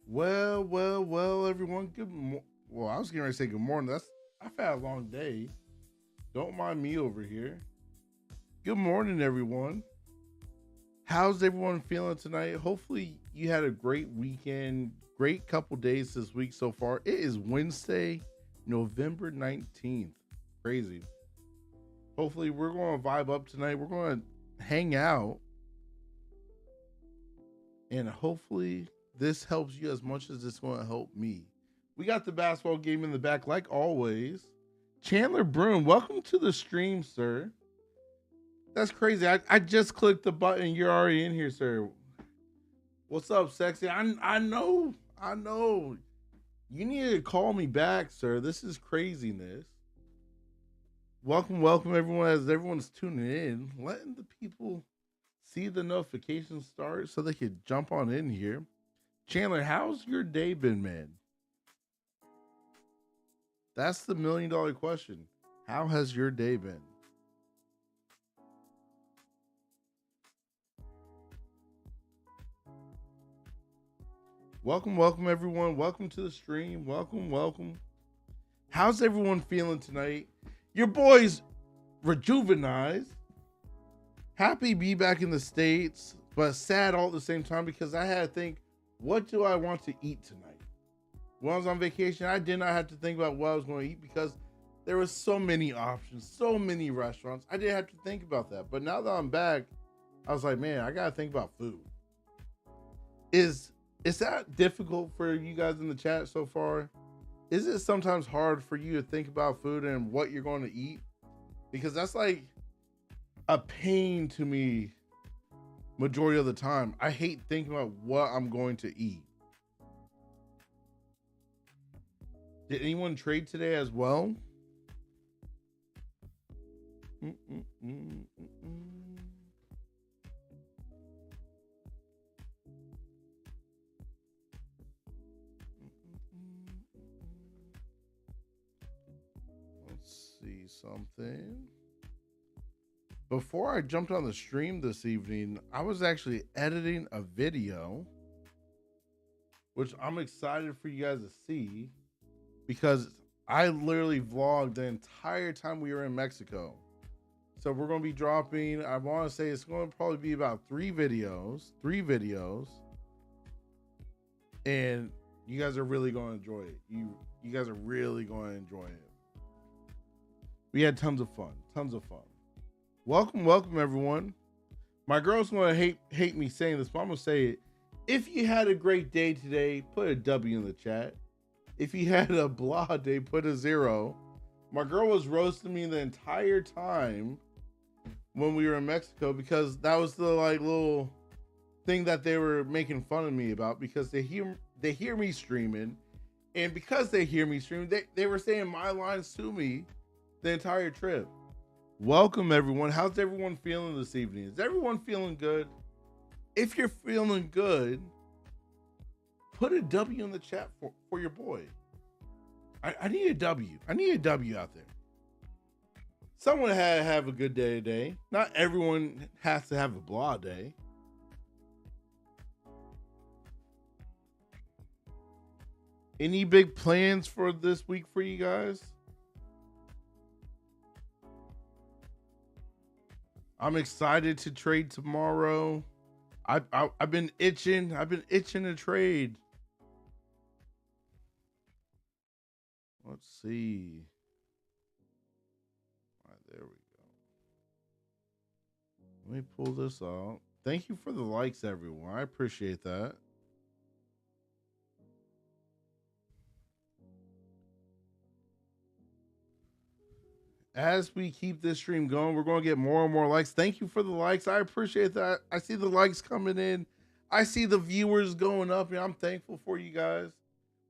Well, everyone. Well, I was getting ready to say good morning. I've had a long day. Don't mind me over here. Good morning, everyone. How's everyone feeling tonight? Hopefully, you had a great weekend. Great couple days this week so far. It is Wednesday, November 19th. Crazy. Hopefully, we're going to vibe up tonight. We're going to hang out. And hopefully, this helps you as much as it's going to help me. We got the basketball game in the back, like always. Chandler Broom, welcome to the stream, sir. That's crazy. I just clicked the button. You're already in here, sir. What's up, sexy? I know. You need to call me back, sir. This is craziness. Welcome, everyone. As everyone's tuning in, letting the people see the notifications start so they could jump on in here. Chandler, how's your day been, man? That's the $1 million question. How has your day been? Welcome, everyone. Welcome to the stream. Welcome. How's everyone feeling tonight? Your boys rejuvenized. Happy to be back in the States, but sad all at the same time because I had to think, what do I want to eat tonight? When I was on vacation, I did not have to think about what I was going to eat because there were so many options, so many restaurants. I didn't have to think about that. But now that I'm back, I was like, man, I got to think about food. Is that difficult for you guys in the chat so far? Is it sometimes hard for you to think about food and what you're going to eat? Because that's like a pain to me majority of the time. I hate thinking about what I'm going to eat. Did anyone trade today as well? Let's see something. Before I jumped on the stream this evening, I was actually editing a video, which I'm excited for you guys to see because I literally vlogged the entire time we were in Mexico. So we're going to be dropping, I want to say it's going to probably be about three videos. And you guys are really going to enjoy it. You guys are really going to enjoy it. We had tons of fun. Welcome, everyone. My girl's going to hate me saying this, but I'm going to say it. If you had a great day today, put a W in the chat. If you had a blah day, put a 0. My girl was roasting me the entire time when we were in Mexico because that was the like little thing that they were making fun of me about because they hear me streaming, and because they hear me streaming, they were saying my lines to me the entire trip. Welcome, everyone. How's everyone feeling this evening? Is everyone feeling good? If you're feeling good, put a W in the chat for your boy. I need a W. I need a W out there. Someone had to have a good day today. Not everyone has to have a blah day. Any big plans for this week for you guys? I'm excited to trade tomorrow. I've been itching. I've been itching to trade. Let's see. All right, there we go. Let me pull this out. Thank you for the likes, everyone. I appreciate that. As we keep this stream going, we're going to get more and more likes. Thank you for the likes. I appreciate that. I see the likes coming in. I see the viewers going up, and I'm thankful for you guys.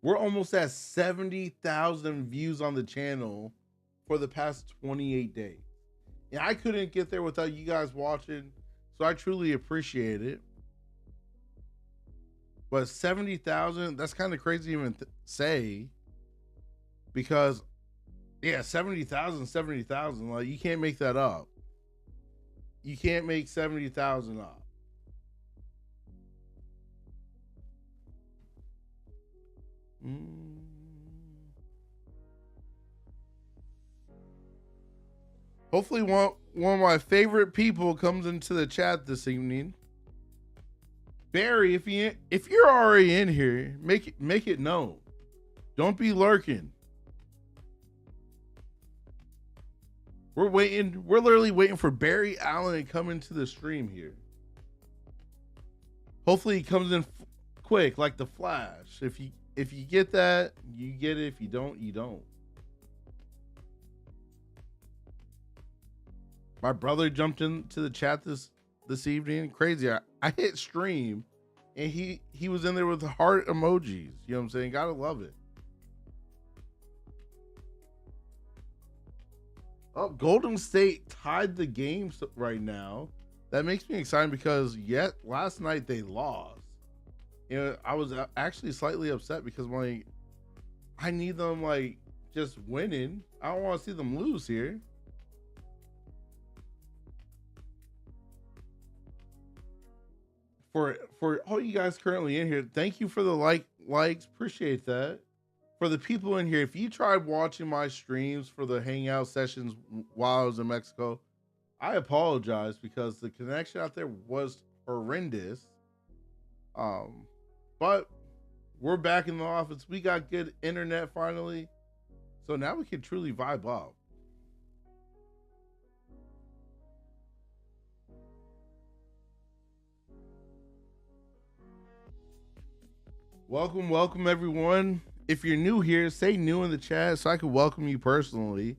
We're almost at 70,000 views on the channel for the past 28 days. And I couldn't get there without you guys watching, so I truly appreciate it. But 70,000, that's kind of crazy to even say because... yeah, 70,000. Like, you can't make that up. You can't make 70,000 up. Hopefully one of my favorite people comes into the chat this evening. Barry, if you're already in here, make it known. Don't be lurking. We're literally waiting for Barry Allen to come into the stream here. Hopefully he comes in quick like the Flash. If you get that, you get it. If you don't, you don't. My brother jumped into the chat this evening. Crazy. I hit stream and he was in there with the heart emojis. You know what I'm saying? Gotta love it. Oh, Golden State tied the game right now. That makes me excited because last night they lost. You know, I was actually slightly upset because I need them just winning. I don't want to see them lose here. For all you guys currently in here, thank you for the likes. Appreciate that. For the people in here, if you tried watching my streams for the Hangout sessions while I was in Mexico, I apologize because the connection out there was horrendous. But we're back in the office. We got good internet finally. So now we can truly vibe up. Welcome everyone. If you're new here, say new in the chat so I can welcome you personally.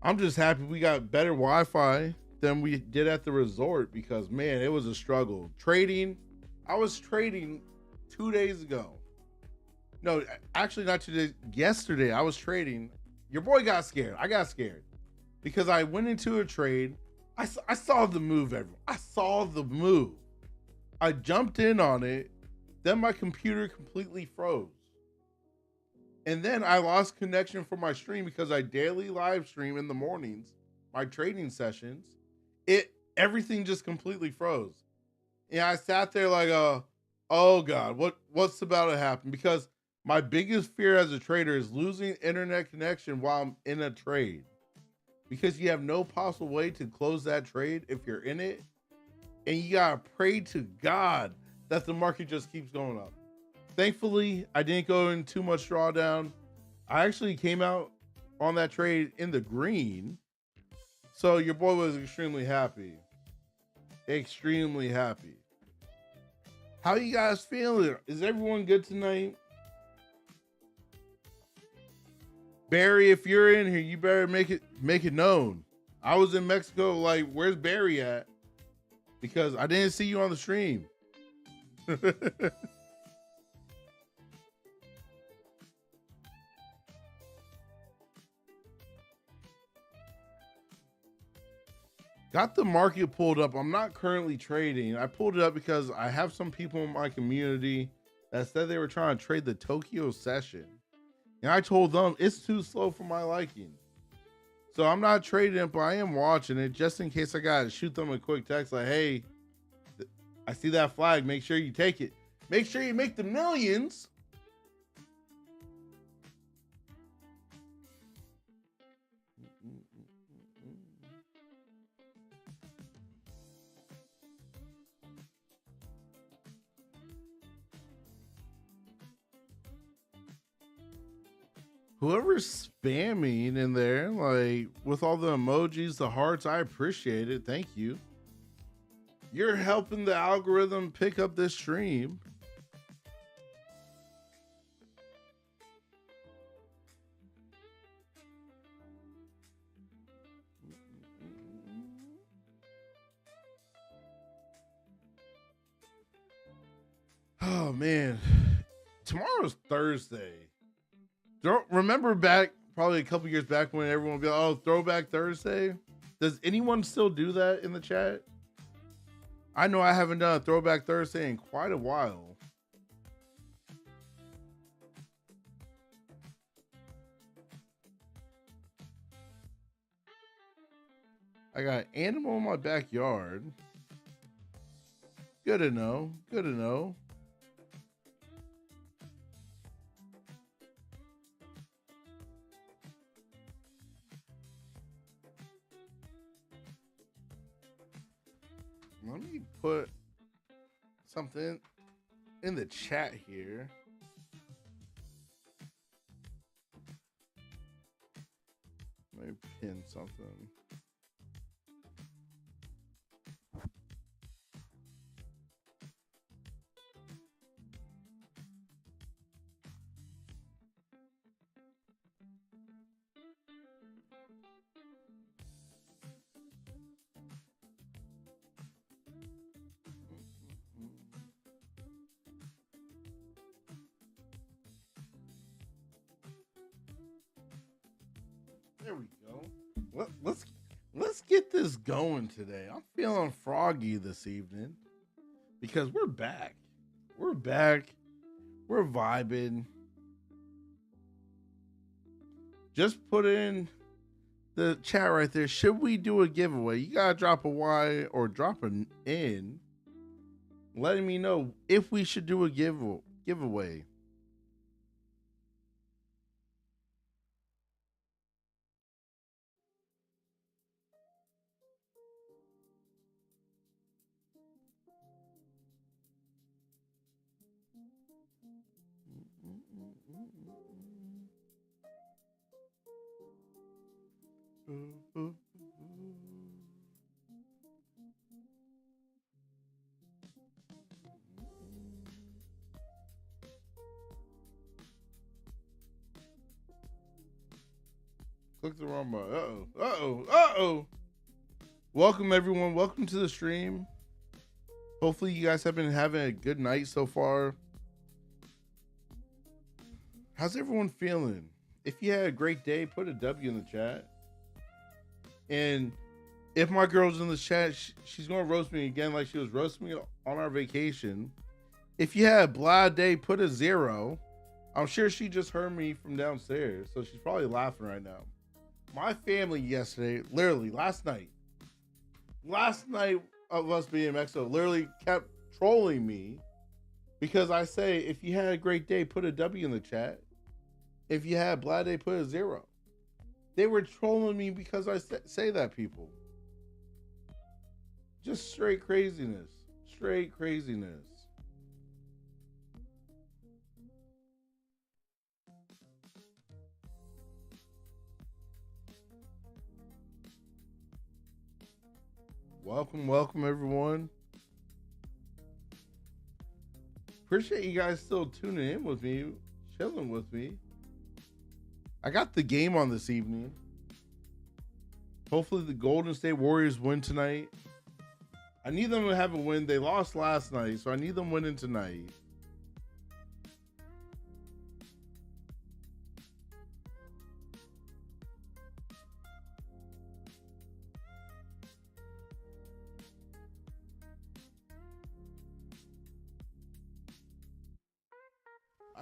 I'm just happy we got better Wi-Fi than we did at the resort because man, it was a struggle. Trading, I was trading 2 days ago. No, actually not 2 days. Yesterday I was trading. Your boy got scared. I got scared because I went into a trade. I saw the move, everyone. I saw the move. I jumped in on it. Then my computer completely froze. And then I lost connection for my stream because I daily live stream in the mornings, my trading sessions. Everything just completely froze. And I sat there like, oh God, what's about to happen? Because my biggest fear as a trader is losing internet connection while I'm in a trade. Because you have no possible way to close that trade if you're in it. And you gotta pray to God that the market just keeps going up. Thankfully, I didn't go in too much drawdown. I actually came out on that trade in the green. So your boy was extremely happy. Extremely happy. How you guys feeling? Is everyone good tonight? Barry, if you're in here, you better make it known. I was in Mexico, where's Barry at? Because I didn't see you on the stream. Got the market pulled up. I'm not currently trading. I pulled it up because I have some people in my community that said they were trying to trade the Tokyo session. And I told them it's too slow for my liking. So I'm not trading it, but I am watching it just in case I got to shoot them a quick text like, hey, I see that flag. Make sure you take it. Make sure you make the millions. Whoever's spamming in there, with all the emojis, the hearts, I appreciate it. Thank you. You're helping the algorithm pick up this stream. Oh man, tomorrow's Thursday. Remember back probably a couple years back when everyone would be like, oh, Throwback Thursday? Does anyone still do that in the chat? I know I haven't done a Throwback Thursday in quite a while. I got an animal in my backyard. Good to know. Good to know. Let me put something in the chat here. Let me pin something. There we go. Let's get this going today. I'm feeling froggy this evening because we're back. We're back. We're vibing. Just put in the chat right there. Should we do a giveaway? You gotta drop a Y or drop an N, letting me know if we should do a giveaway. Click the wrong button. Uh-oh. Welcome, everyone. Welcome to the stream. Hopefully, you guys have been having a good night so far. How's everyone feeling? If you had a great day, put a W in the chat. And if my girl's in the chat, she's going to roast me again like she was roasting me on our vacation. If you had a blah day, put a 0. I'm sure she just heard me from downstairs, so she's probably laughing right now. My family yesterday, literally last night of us being in Mexico, literally kept trolling me because I say, if you had a great day, put a W in the chat. If you had a blah day, put a 0. They were trolling me because I say that, people. Just straight craziness. Straight craziness. Welcome, everyone. Appreciate you guys still tuning in with me, chilling with me. I got the game on this evening. Hopefully the Golden State Warriors win tonight. I need them to have a win. They lost last night, so I need them winning tonight.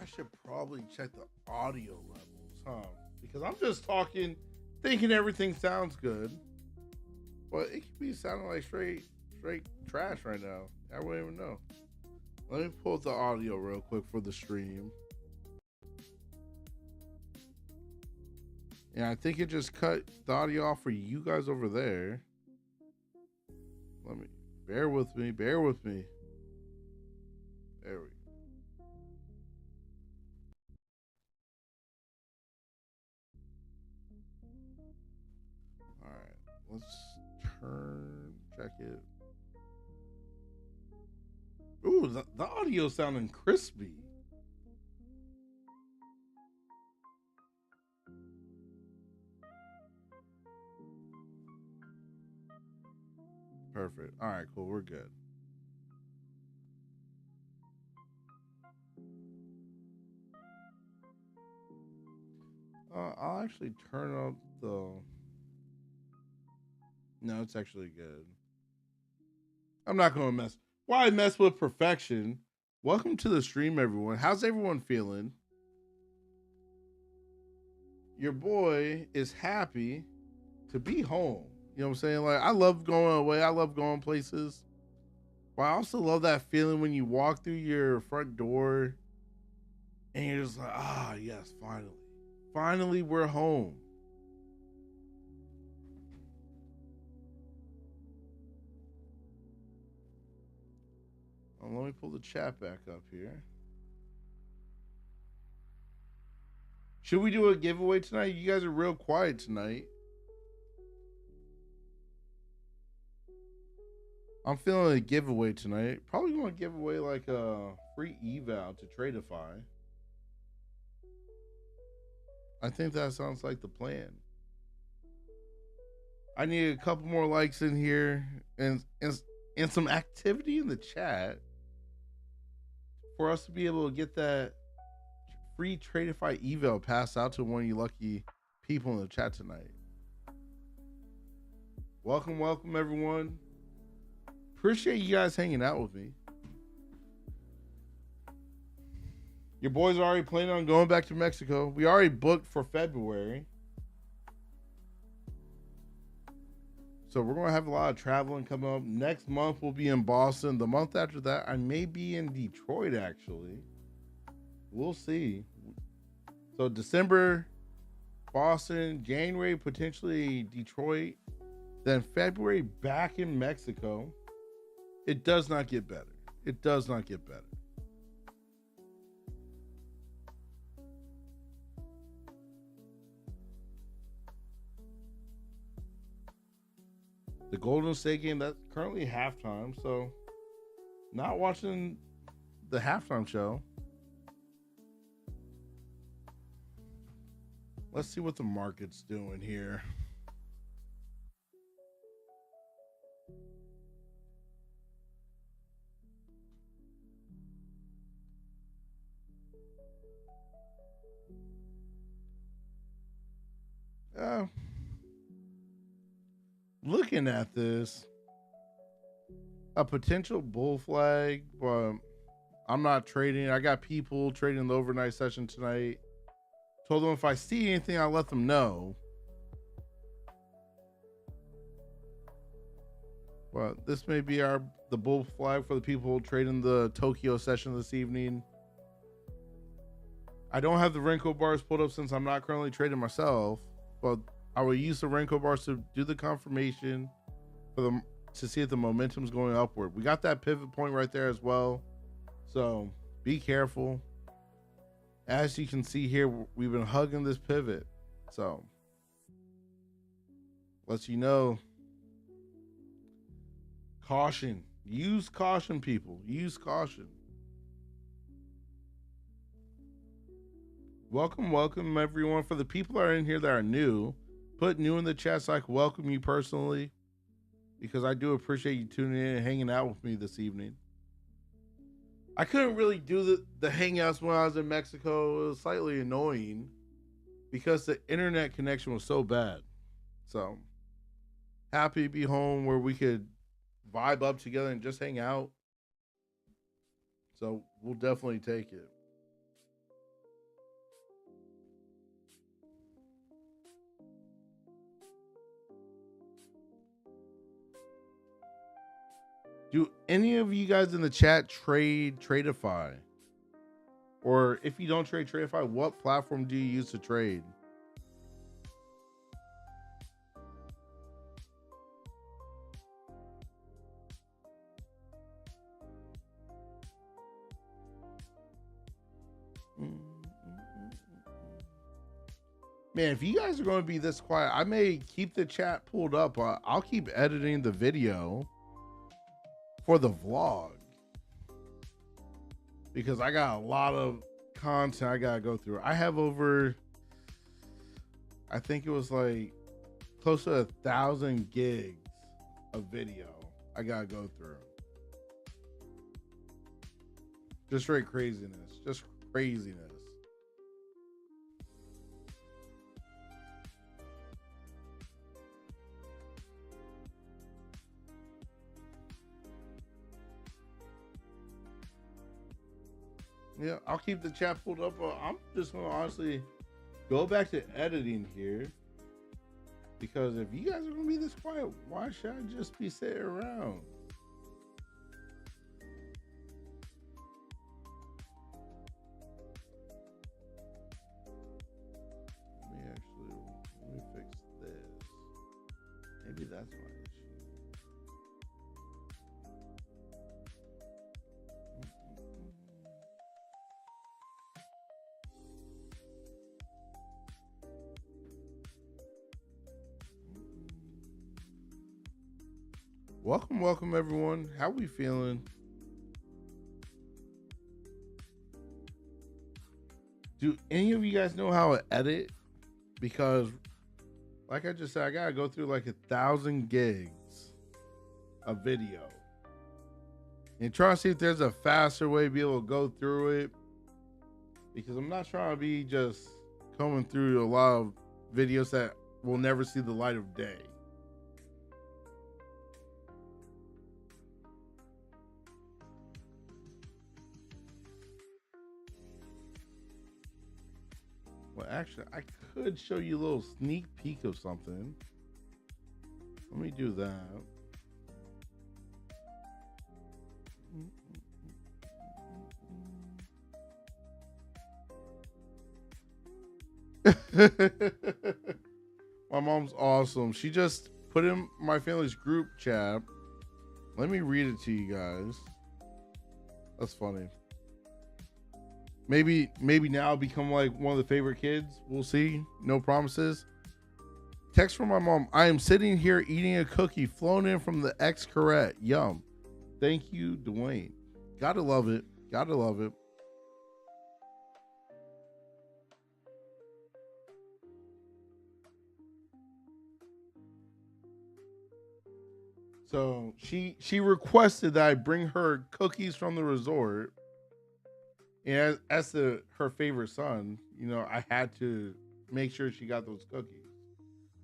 I should probably check the audio levels, huh? Because I'm just talking, thinking everything sounds good, but it could be sounding like straight trash right now. I wouldn't even know. Let me pull up the audio real quick for the stream. And I think it just cut the audio off for you guys over there. Let me, bear with me. There we go. All right, let's check it. Ooh, the audio sounding crispy. Perfect. All right, cool. We're good. I'll actually turn up the... No, it's actually good. I'm not going to mess. Why mess with perfection? Welcome to the stream, everyone. How's everyone feeling? Your boy is happy to be home. You know what I'm saying? Like, I love going away. I love going places. But I also love that feeling when you walk through your front door and you're just like, ah, yes, finally. Finally, we're home. Let me pull the chat back up here. Should we do a giveaway tonight? You guys are real quiet tonight. I'm feeling a giveaway tonight. Probably going to give away like a free eval to Tradeify. I think that sounds like the plan. I need a couple more likes in here and some activity in the chat for us to be able to get that free Tradeify eval passed out to one of you lucky people in the chat tonight. Welcome, welcome everyone. Appreciate you guys hanging out with me. Your boys are already planning on going back to Mexico. We already booked for February. So we're going to have a lot of traveling coming up. Next month we'll be in Boston. The month after that, I may be in Detroit actually. We'll see. So December, Boston, January, potentially Detroit. Then February back in Mexico. It does not get better. It does not get better. The Golden State game, that's currently halftime, so not watching the halftime show. Let's see what the market's doing here. Looking at this, a potential bull flag, but I'm not trading. I got people trading the overnight session tonight. Told them if I see anything, I'll let them know. But this may be the bull flag for the people trading the Tokyo session this evening. I don't have the Renko bars pulled up since I'm not currently trading myself, but I will use the Renko bars to do the confirmation for them to see if the momentum's going upward. We got that pivot point right there as well. So be careful. As you can see here, we've been hugging this pivot. So lets you know. Caution. Use caution, people. Use caution. Welcome, welcome everyone. For the people that are in here that are new, put new in the chat so I can welcome you personally, because I do appreciate you tuning in and hanging out with me this evening. I couldn't really do the hangouts when I was in Mexico. It was slightly annoying because the internet connection was so bad. So happy to be home where we could vibe up together and just hang out. So we'll definitely take it. Do any of you guys in the chat trade Tradeify? Or if you don't trade Tradeify, what platform do you use to trade? Man, if you guys are going to be this quiet, I may keep the chat pulled up. I'll keep editing the video for the vlog, because I got a lot of content I gotta go through. I have over, I think it was like close to 1,000 gigs of video I gotta go through. Just straight craziness. Just craziness. Yeah, I'll keep the chat pulled up. I'm just gonna honestly go back to editing here, because if you guys are gonna be this quiet, why should I just be sitting around? Let me fix this. Maybe that's my issue. welcome everyone. How we feeling? Do any of you guys know how to edit? Because, like I just said, I gotta go through like 1,000 gigs of video and try to see if there's a faster way to be able to go through it. Because I'm not trying to be just coming through a lot of videos that will never see the light of day. Well, actually, I could show you a little sneak peek of something. Let me do that. My mom's awesome. She just put in my family's group chat. Let me read it to you guys. That's funny. Maybe now I'll become like one of the favorite kids. We'll see. No promises. Text from my mom. I am sitting here eating a cookie flown in from the ex-Corette. Yum. Thank you, Duane. Gotta love it. Gotta love it. So she requested that I bring her cookies from the resort. And as her favorite son, you know, I had to make sure she got those cookies.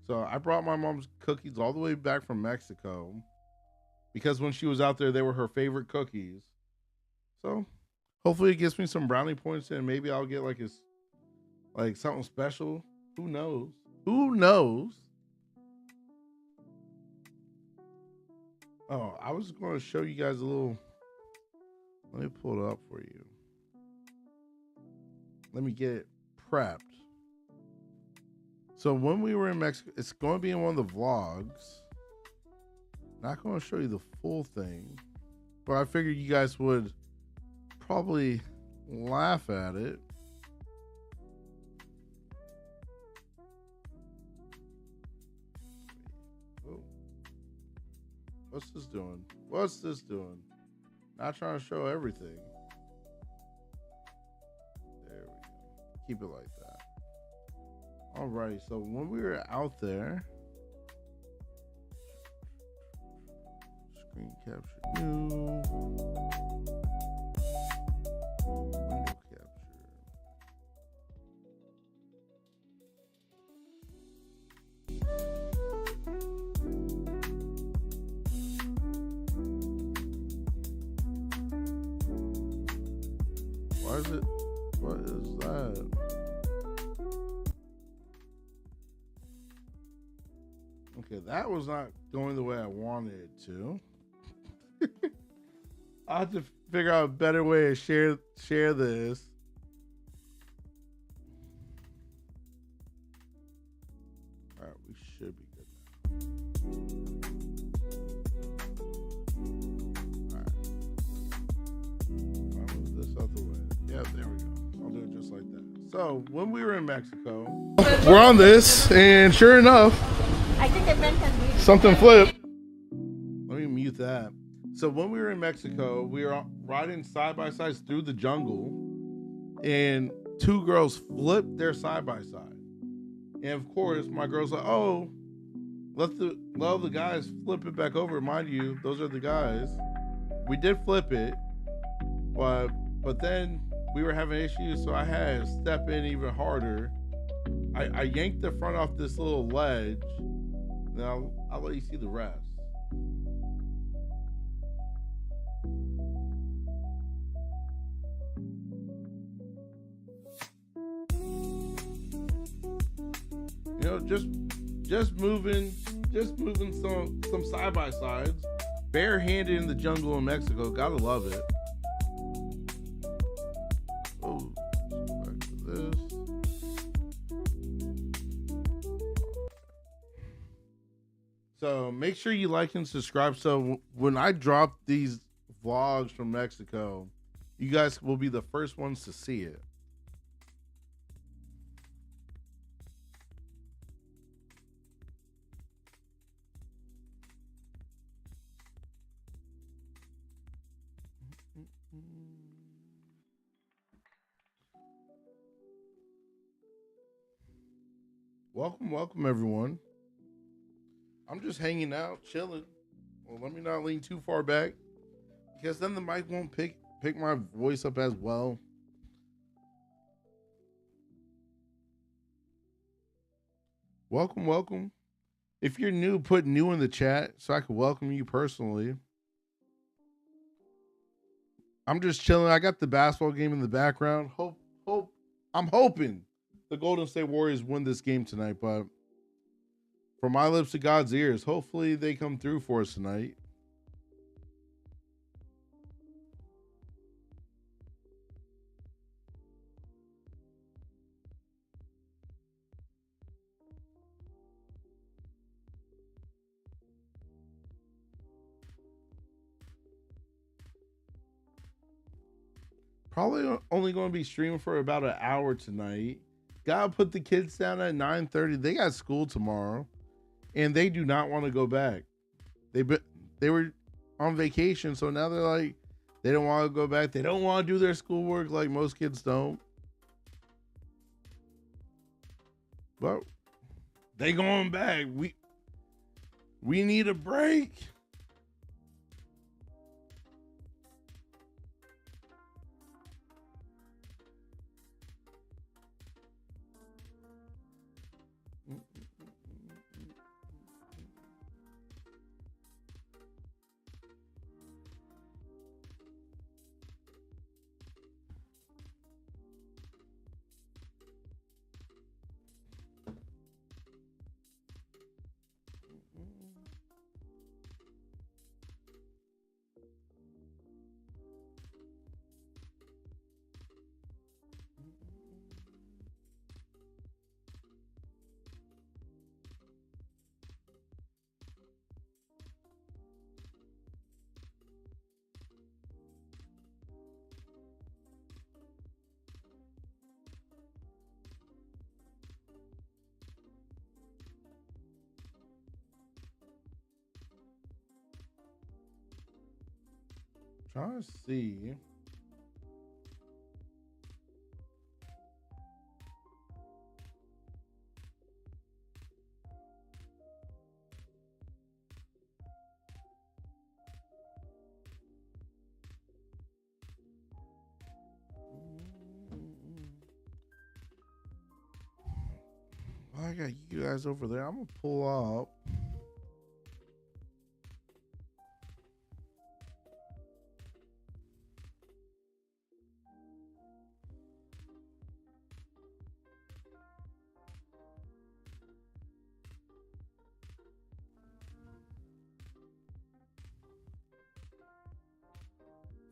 So I brought my mom's cookies all the way back from Mexico because when she was out there, they were her favorite cookies. So hopefully it gets me some brownie points and maybe I'll get like something special. Who knows? Who knows? Oh, I was going to show you guys a little. Let me pull it up for you. Let me get it prepped. So when we were in Mexico, it's going to be in one of the vlogs. Not going to show you the full thing, but I figured you guys would probably laugh at it. Oh. What's this doing? What's this doing? Not trying to show everything. Keep it like that. Alrighty, so when we were out there, screen capture new, window capture. Why is it? What is that? Okay, that was not going the way I wanted it to. I'll have to figure out a better way to share this. All right, we should be good now. All right. I'll move this out the way. Yep, there we go. I'll do it just like that. So when we were in Mexico, we're on this, and sure enough, I think the pen can read. Something flipped. Let me mute that. So when we were in Mexico, we were riding side by sides through the jungle, and two girls flipped their side by side. And of course, my girl's like, "Oh, let the guys flip it back over." Mind you, those are the guys. We did flip it, but then we were having issues, so I had to step in even harder. I yanked the front off this little ledge. Now I'll let you see the rest. You know, just moving some side by sides, barehanded in the jungle in Mexico. Gotta love it. Oh, back to this. So make sure you like and subscribe. So when I drop these vlogs from Mexico, you guys will be the first ones to see it. Welcome everyone. I'm just hanging out, chilling. Well, let me not lean too far back because then the mic won't pick my voice up as well. Welcome. If you're new, put new in the chat so I can welcome you personally. I'm just chilling. I got the basketball game in the background. I'm hoping the Golden State Warriors win this game tonight, but from my lips to God's ears, hopefully they come through for us tonight. Probably only going to be streaming for about an hour tonight. Gotta put the kids down at 9:30. They got school tomorrow, and they do not want to go back. They were on vacation, so now they're like, they don't want to go back. They don't want to do their schoolwork like most kids don't. But they going back. We need a break. Trying to see. I got you guys over there. I'm gonna pull up.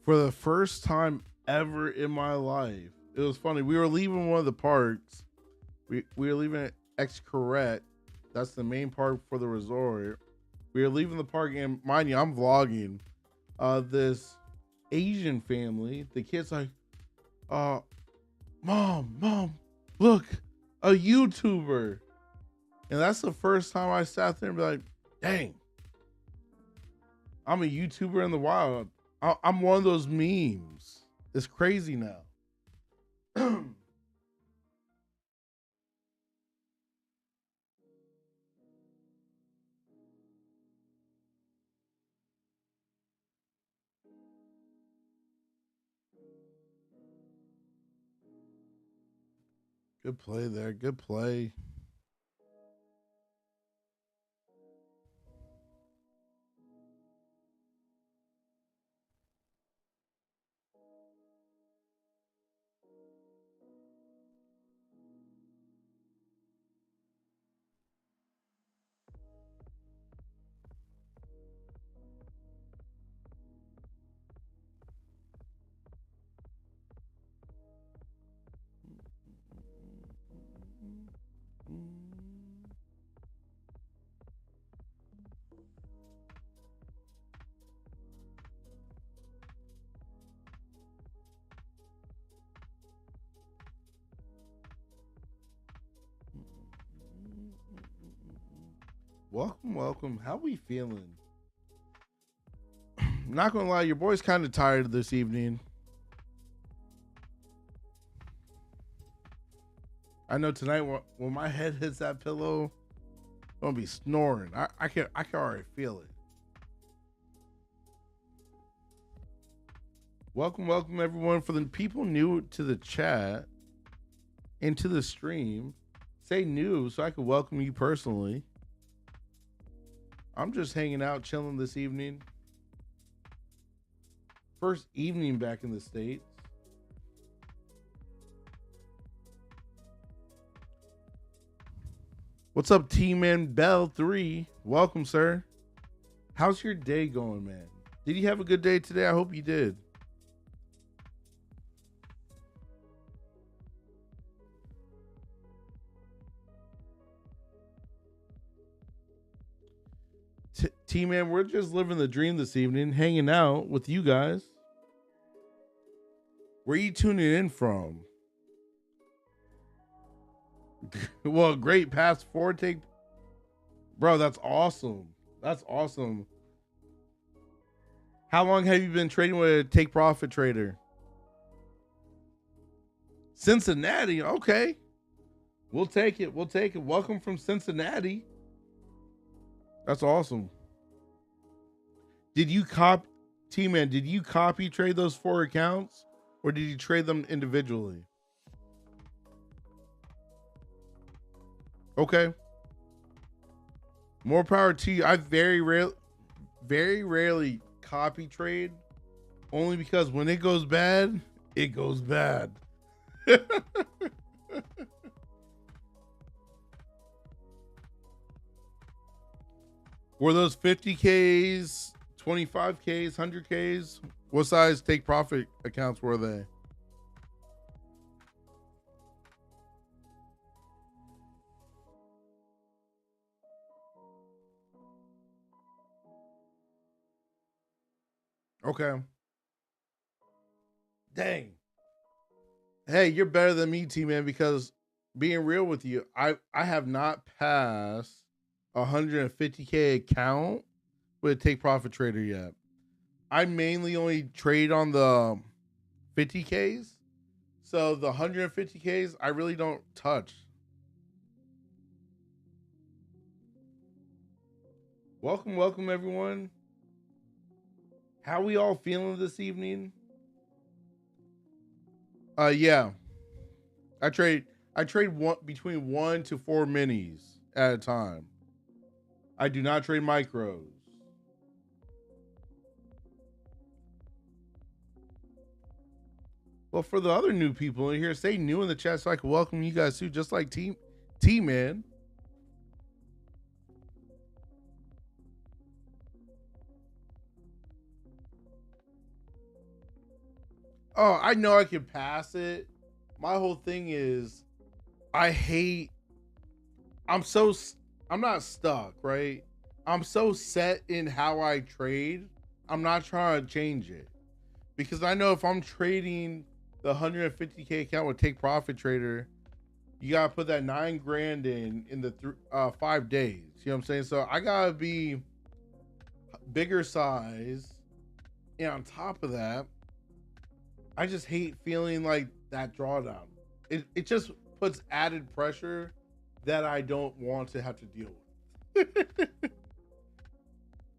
For the first time ever in my life, it was funny. We were leaving one of the parks. We were leaving at Xcaret. That's the main park for the resort. We were leaving the park, and mind you, I'm vlogging. This Asian family. The kid's like, mom, look, a YouTuber. And that's the first time I sat there and be like, dang, I'm a YouTuber in the wild. I'm one of those memes. It's crazy now. Good play there. Good play. Welcome. How we feeling? Not gonna lie, your boy's kind of tired this evening. I know tonight when my head hits that pillow, I'm gonna be snoring. I can already feel it. Welcome everyone. For the people new to the chat and to the stream, say new so I can welcome you personally. I'm just hanging out, chilling this evening. First evening back in the States. What's up, T-Man Bell 3? Welcome, sir. How's your day going, man? Did you have a good day today? I hope you did. T-Man, we're just living the dream this evening, hanging out with you guys. Where are you tuning in from? Well, great pass forward take. Bro, that's awesome. That's awesome. How long have you been trading with a take profit trader? Cincinnati. Okay. We'll take it. We'll take it. Welcome from Cincinnati. That's awesome. Did you T-Man, did you copy trade those 4 accounts or did you trade them individually? Okay. More power to you. I very rarely copy trade, only because when it goes bad, it goes bad. Were those 50Ks, 25Ks, 100Ks? What size take profit accounts were they? Okay. Dang. Hey, you're better than me, T-Man, because being real with you, I have not passed 150K account with a take profit trader yet. I mainly only trade on the 50Ks. So the 150Ks, I really don't touch. Welcome everyone. How we all feeling this evening? Yeah. I trade between 1 to 4 minis at a time. I do not trade micros. Well, for the other new people in here, say new in the chat so I can welcome you guys too, just like T-Man. Oh, I know I can pass it. My whole thing is I'm not stuck, right? I'm so set in how I trade. I'm not trying to change it because I know if I'm trading the 150K account with take profit trader, you got to put that 9 grand in the 5 days. You know what I'm saying? So I got to be bigger size. And on top of that, I just hate feeling like that drawdown. It just puts added pressure that I don't want to have to deal with.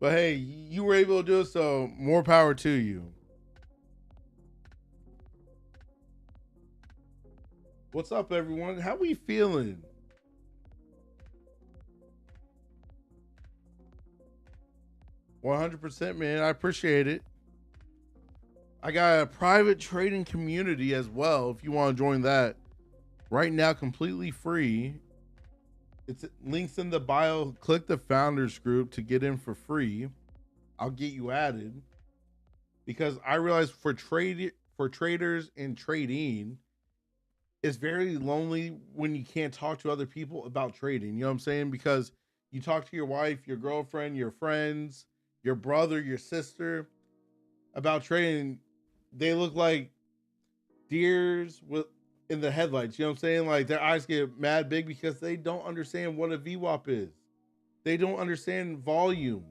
But hey, you were able to do it, so more power to you. What's up, everyone? How we feeling? $100%, man. I appreciate it. I got a private trading community as well. If you want to join that right now, completely free. It's links in the bio. Click the founders group to get in for free. I'll get you added because I realize for traders and trading, it's very lonely when you can't talk to other people about trading. You know what I'm saying? Because you talk to your wife, your girlfriend, your friends, your brother, your sister about trading. They look like deers in the headlights. You know what I'm saying? Like their eyes get mad big because they don't understand what a VWAP is. They don't understand volume.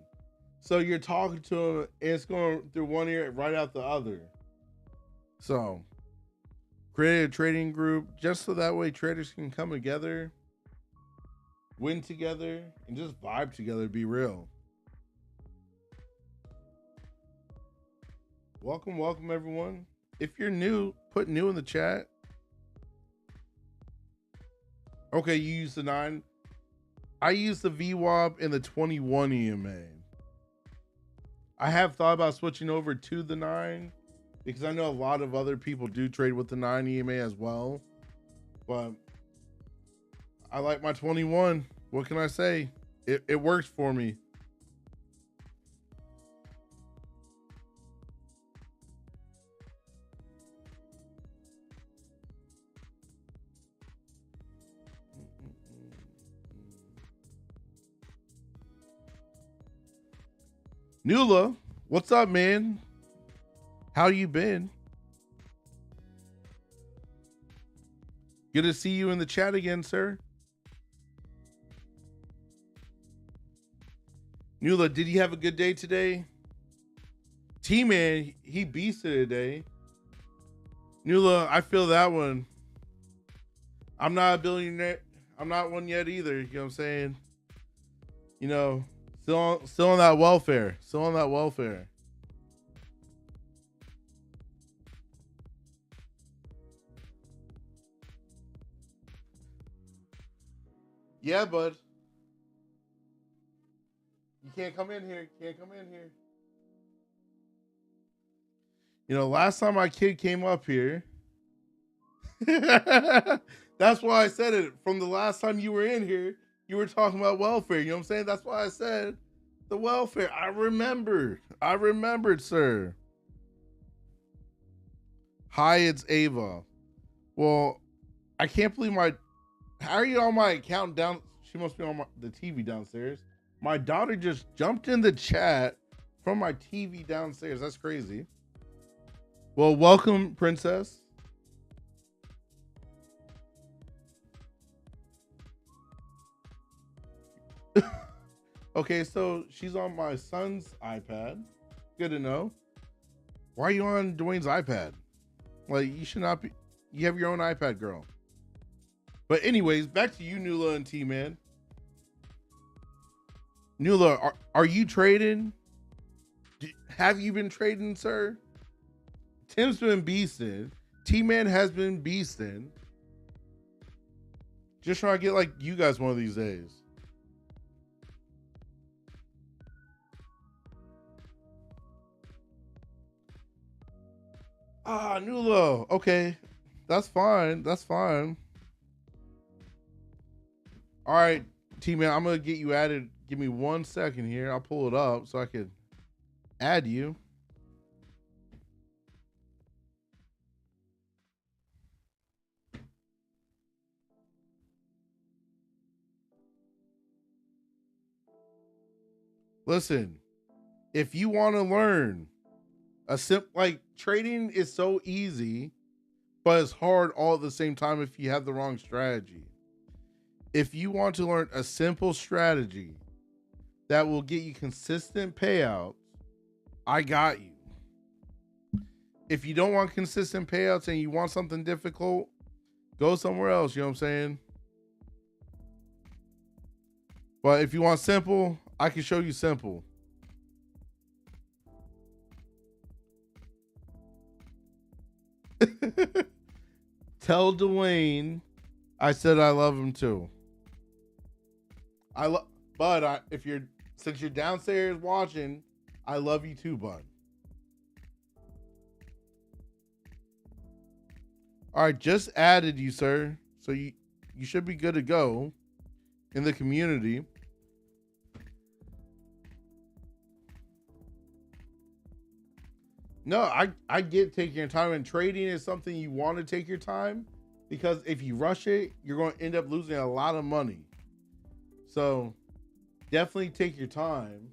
So you're talking to them and it's going through one ear right out the other. So Create a trading group just so that way traders can come together, win together, and just vibe together, be real. Welcome everyone. If you're new, put new in the chat. Okay, you use the 9. I use the VWAP and the 21 EMA. I have thought about switching over to the 9 because I know a lot of other people do trade with the 9 EMA as well. But I like my 21. What can I say? It works for me. Nula, what's up, man? How you been? Good to see you in the chat again, sir. Nula, did you have a good day today? T-Man, he beasted today. Nula, I feel that one. I'm not a billionaire. I'm not one yet either. You know what I'm saying? You know, still on that welfare. Still on that welfare. Yeah, bud. You can't come in here. Can't come in here. You know, last time my kid came up here. That's why I said it. From the last time you were in here, you were talking about welfare. You know what I'm saying? That's why I said the welfare. I remembered, sir. Hi, it's Ava. Well, I can't believe how are you on my account down? She must be on the TV downstairs. My daughter just jumped in the chat from my TV downstairs. That's crazy. Well, welcome, princess. Okay, so she's on my son's iPad. Good to know. Why are you on Duane's iPad? Like, you should not be. You have your own iPad, girl. But anyways, back to you, Nula and T-Man. Nula, are you trading? Have you been trading, sir? Tim's been beasting. T-Man has been beasting. Just trying to get like you guys one of these days. Ah, Nula. Okay. That's fine. That's fine. All right, T-Man, I'm going to get you added. Give me 1 second here. I'll pull it up so I can add you. Listen, if you want to learn like trading is so easy, but it's hard all at the same time if you have the wrong strategy. If you want to learn a simple strategy that will get you consistent payouts, I got you. If you don't want consistent payouts and you want something difficult, go somewhere else, you know what I'm saying? But if you want simple, I can show you simple. Tell Duane I said I love him too. Since you're downstairs watching, I love you too, bud. All right, just added you, sir. So you should be good to go in the community. No, I get taking your time, and trading is something you want to take your time, because if you rush it, you're going to end up losing a lot of money. So definitely take your time.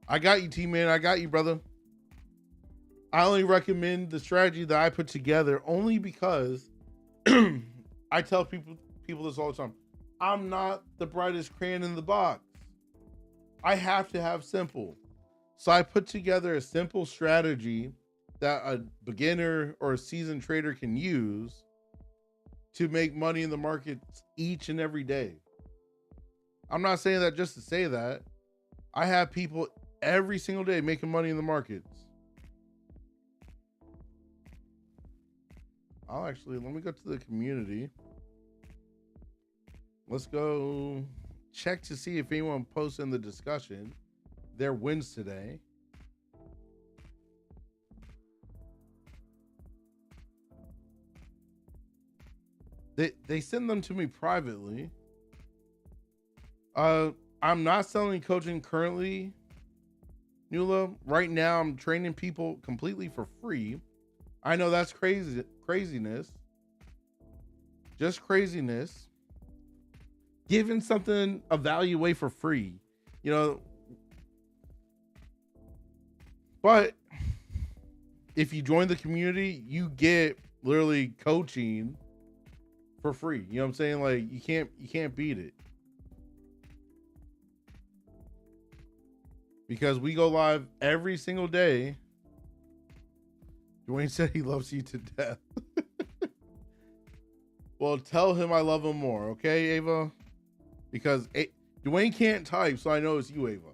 I got you, T-Man. I got you, brother. I only recommend the strategy that I put together only because I tell people this all the time. I'm not the brightest crayon in the box. I have to have simple. So I put together a simple strategy that a beginner or a seasoned trader can use to make money in the markets each and every day. I'm not saying that just to say that. I have people every single day making money in the markets. Let me go to the community. Let's go check to see if anyone posts in the discussion their wins today. They send them to me privately. I'm not selling coaching currently, Nula. Right now, I'm training people completely for free. I know that's craziness. Just craziness. Giving something of value away for free, you know. But if you join the community, you get literally coaching for free. You know what I'm saying? Like you can't beat it. Because we go live every single day. Duane said he loves you to death. Well, tell him I love him more, okay, Ava? Because Duane can't type, so I know it's you, Ava.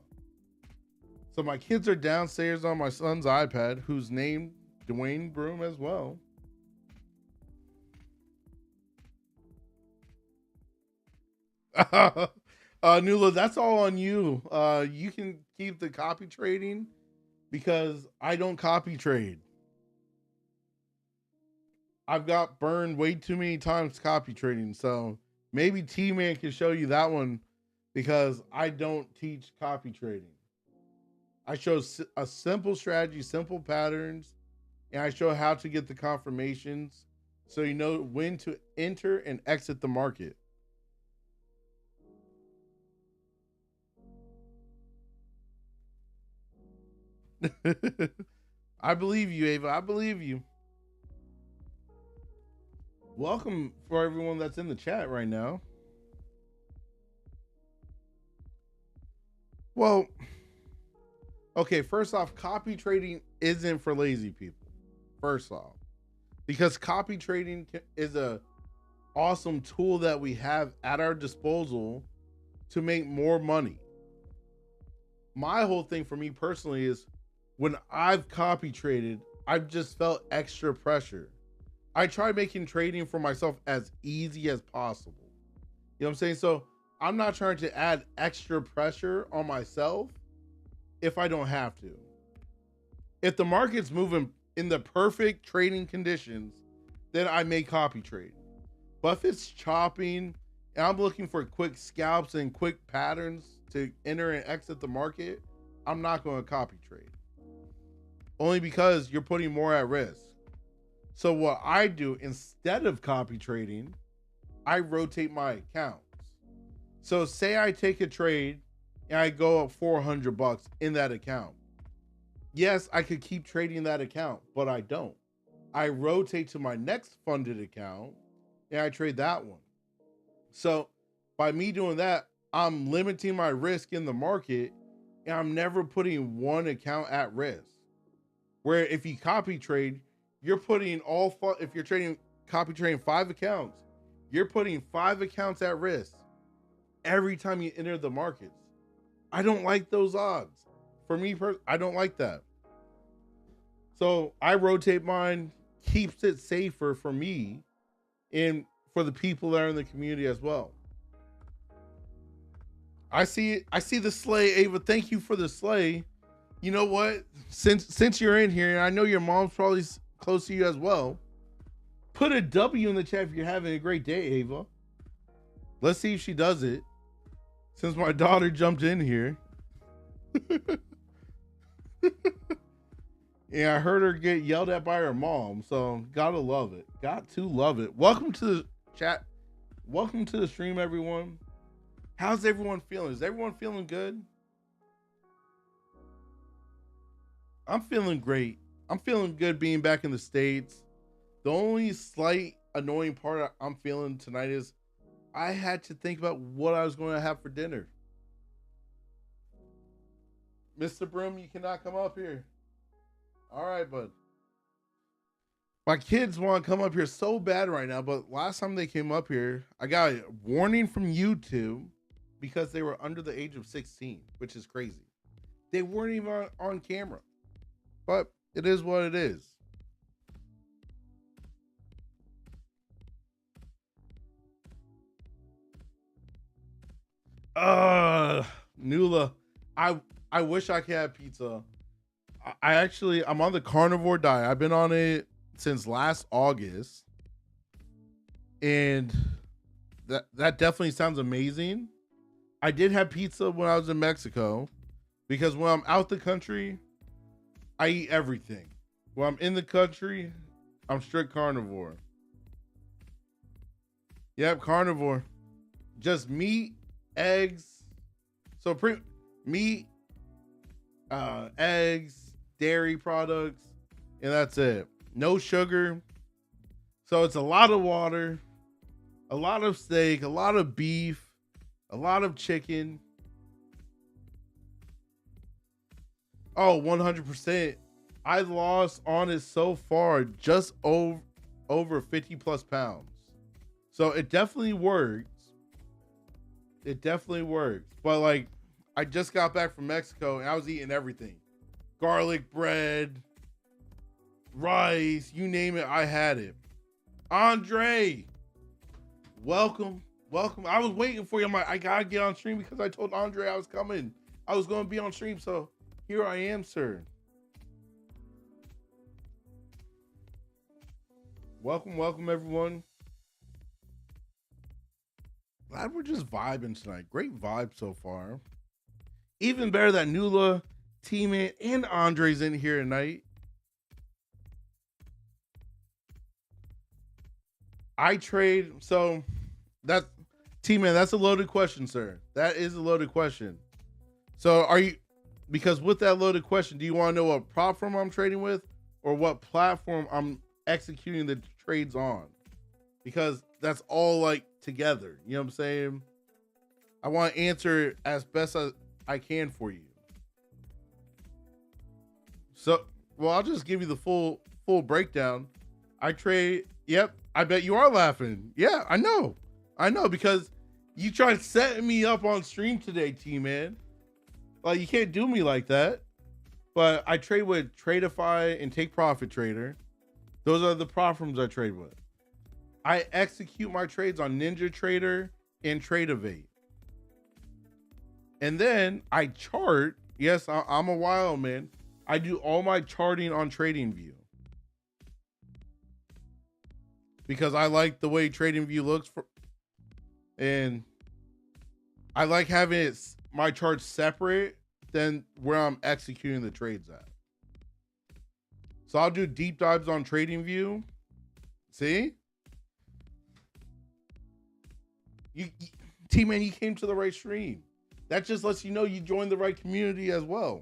So my kids are downstairs on my son's iPad, who's named Duane Broom as well. Nula, that's all on you. You can keep the copy trading because I don't copy trade. I've got burned way too many times copy trading, so maybe T-Man can show you that one because I don't teach copy trading. I show a simple strategy, simple patterns, and I show how to get the confirmations so you know when to enter and exit the market. I believe you, Ava. I believe you. Welcome for everyone that's in the chat right now. Well, okay, first off, copy trading isn't for lazy people. First off, because copy trading is a awesome tool that we have at our disposal to make more money. My whole thing for me personally is when I've copy traded, I've just felt extra pressure. I try making trading for myself as easy as possible. You know what I'm saying? So I'm not trying to add extra pressure on myself if I don't have to. If the market's moving in the perfect trading conditions, then I may copy trade. But if it's chopping and I'm looking for quick scalps and quick patterns to enter and exit the market, I'm not going to copy trade. Only because you're putting more at risk. So what I do instead of copy trading, I rotate my accounts. So say I take a trade and I go up $400 in that account. Yes, I could keep trading that account, but I don't. I rotate to my next funded account and I trade that one. So by me doing that, I'm limiting my risk in the market and I'm never putting one account at risk. Where if you copy trade, you're putting if you're copy trading 5 accounts, you're putting 5 accounts at risk every time you enter the markets. I don't like those odds. For me, I don't like that. So I rotate mine, keeps it safer for me and for the people that are in the community as well. I see the sleigh, Ava. Thank you for the sleigh. You know what? Since you're in here, and I know your mom's probably close to you as well, put a W in the chat if you're having a great day, Ava. Let's see if she does it. Since my daughter jumped in here. Yeah, I heard her get yelled at by her mom, so gotta love it. Got to love it. Welcome to the chat. Welcome to the stream, everyone. How's everyone feeling? Is everyone feeling good? I'm feeling great. I'm feeling good being back in the States. The only slight annoying part I'm feeling tonight is I had to think about what I was going to have for dinner. Mr. Broom, you cannot come up here. All right, bud. My kids want to come up here so bad right now, but last time they came up here, I got a warning from YouTube because they were under the age of 16, which is crazy. They weren't even on camera, but it is what it is. Nula, I wish I could have pizza. I'm on the carnivore diet. I've been on it since last August, and that definitely sounds amazing. I did have pizza when I was in Mexico because when I'm out the country, I eat everything. When I'm in the country, I'm strict carnivore. Yep, carnivore. Just meat, eggs. So meat, eggs, dairy products, and that's it. No sugar. So it's a lot of water, a lot of steak, a lot of beef, a lot of chicken. Oh, 100%. I lost on it so far just over 50 plus pounds. So it definitely works. It definitely works. But like, I just got back from Mexico and I was eating everything. Garlic bread, rice, you name it, I had it. Andre, welcome. I was waiting for you. I'm like, I gotta get on stream because I told Andre I was coming. I was gonna be on stream, so here I am, sir. Welcome everyone. Glad we're just vibing tonight. Great vibe so far. Even better that Nula, T-Man, and Andre's in here tonight. I trade, so that's T-Man, that's a loaded question, sir. That is a loaded question. So are you, because with that loaded question, do you want to know what platform I'm trading with or what platform I'm executing the trades on? Because that's all like together. You know what I'm saying? I want to answer as best as I can for you. So, well, I'll just give you the full breakdown. I trade. Yep. I bet you are laughing. Yeah, I know because you tried setting me up on stream today, T-Man. Like, you can't do me like that. But I trade with Tradeify and Take Profit Trader. Those are the platforms I trade with. I execute my trades on Ninja Trader and Tradeivate. And then I chart. Yes, I'm a wild man. I do all my charting on TradingView. Because I like the way TradingView looks and I like having my charts separate than where I'm executing the trades at. So I'll do deep dives on TradingView. See? You T-Man, you came to the right stream. That just lets you know you joined the right community as well.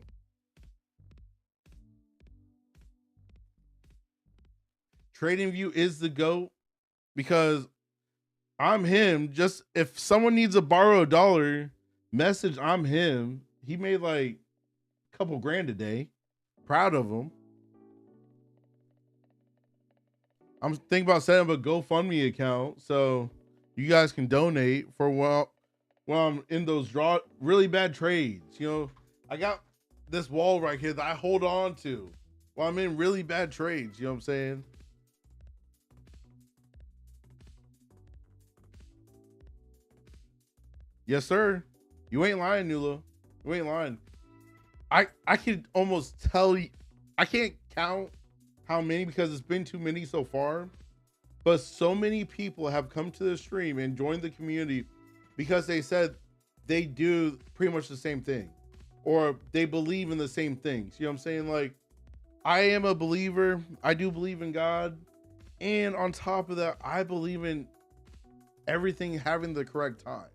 TradingView is the GOAT because I'm him. Just if someone needs to borrow $1, message I'm him. He made like a couple grand a day. Proud of him. I'm thinking about setting up a GoFundMe account so you guys can donate for while I'm in those really bad trades. You know, I got this wall right here that I hold on to while I'm in really bad trades. You know what I'm saying? Yes, sir. You ain't lying, Nula. You ain't lying. I could almost tell you, I can't count how many because it's been too many so far. But so many people have come to the stream and joined the community because they said they do pretty much the same thing or they believe in the same things. You know what I'm saying? Like, I am a believer. I do believe in God. And on top of that, I believe in everything having the correct time.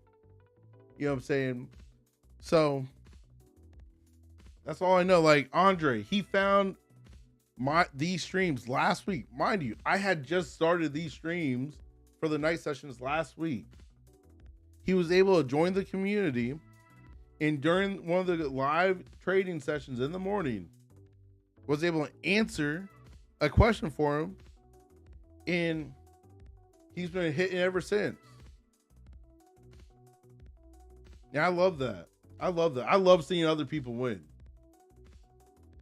You know what I'm saying? So that's all I know. Like Andre, he found these streams last week. Mind you, I had just started these streams for the night sessions last week. He was able to join the community, and during one of the live trading sessions in the morning, was able to answer a question for him And he's been hitting ever since. Yeah, I love that. I love that. I love seeing other people win.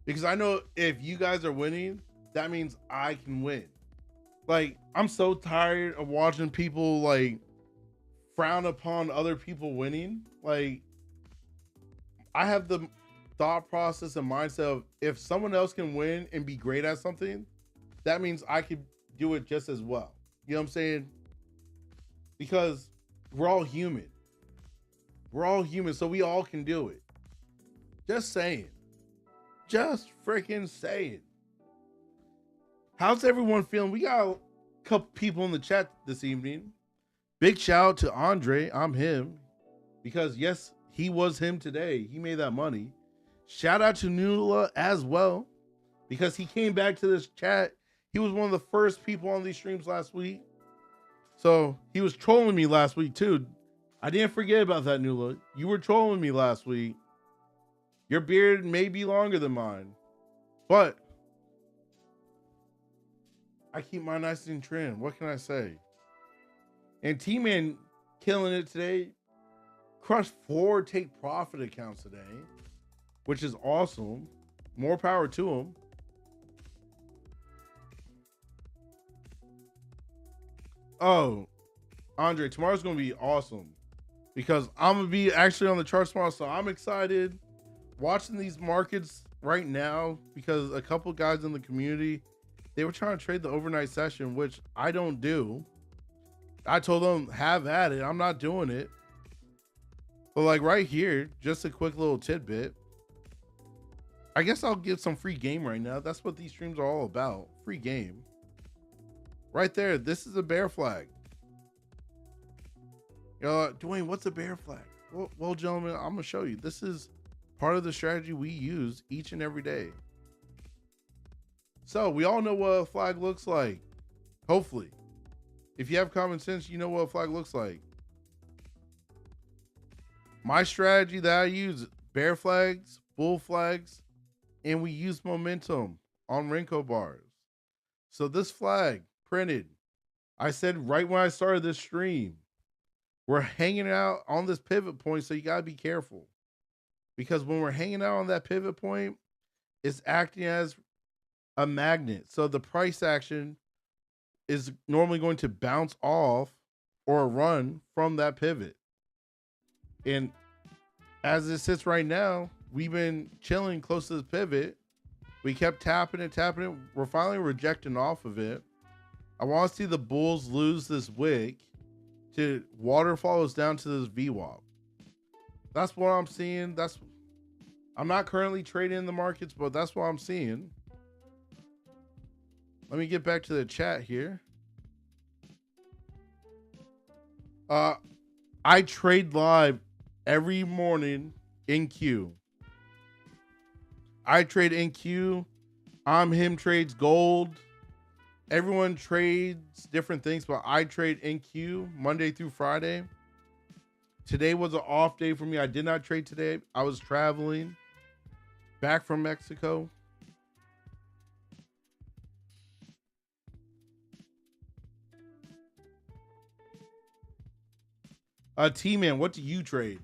Because I know if you guys are winning, that means I can win. Like, I'm so tired of watching people like frown upon other people winning. Like, I have the thought process and mindset of if someone else can win and be great at something, that means I could do it just as well. You know what I'm saying? Because we're all human. We're all human, so we all can do it. Just saying. Just freaking saying. How's everyone feeling? We got a couple people in the chat this evening. Big shout out to Andre. I'm him. Because yes, he was him today. He made that money. Shout out to Nula as well. Because he came back to this chat. He was one of the first people on these streams last week. So he was trolling me last week too. I didn't forget about that, Nula. You were trolling me last week. Your beard may be longer than mine, but I keep mine nice and trim. What can I say? And T-Man killing it today. Crushed 4 take profit accounts today, which is awesome. More power to him. Oh, Andre, tomorrow's going to be awesome because I'm going to be actually on the charts tomorrow. So I'm excited watching these markets right now because a couple guys in the community, they were trying to trade the overnight session, which I don't do. I told them have at it. I'm not doing it. But like right here, just a quick little tidbit. I guess I'll give some free game right now. That's what these streams are all about. Free game. Right there. This is a bear flag. Duane, what's a bear flag? Well, gentlemen, I'm going to show you. This is part of the strategy we use each and every day. So we all know what a flag looks like. Hopefully. If you have common sense, you know what a flag looks like. My strategy that I use, bear flags, bull flags, and we use momentum on Renko bars. So this flag printed, I said right when I started this stream, we're hanging out on this pivot point, so you got to be careful. Because when we're hanging out on that pivot point, it's acting as a magnet. So the price action is normally going to bounce off or run from that pivot. And as it sits right now, we've been chilling close to the pivot. We kept tapping it. We're finally rejecting off of it. I want to see the bulls lose this wick to waterfall us down to this VWAP. That's what I'm seeing. I'm not currently trading in the markets, but that's what I'm seeing. Let me get back to the chat here. I trade live every morning in Q. I trade in Q. I'm him trades gold. Everyone trades different things, but I trade in Q Monday through Friday. Today was an off day for me. I did not trade today. I was traveling back from Mexico. T-Man, what do you trade?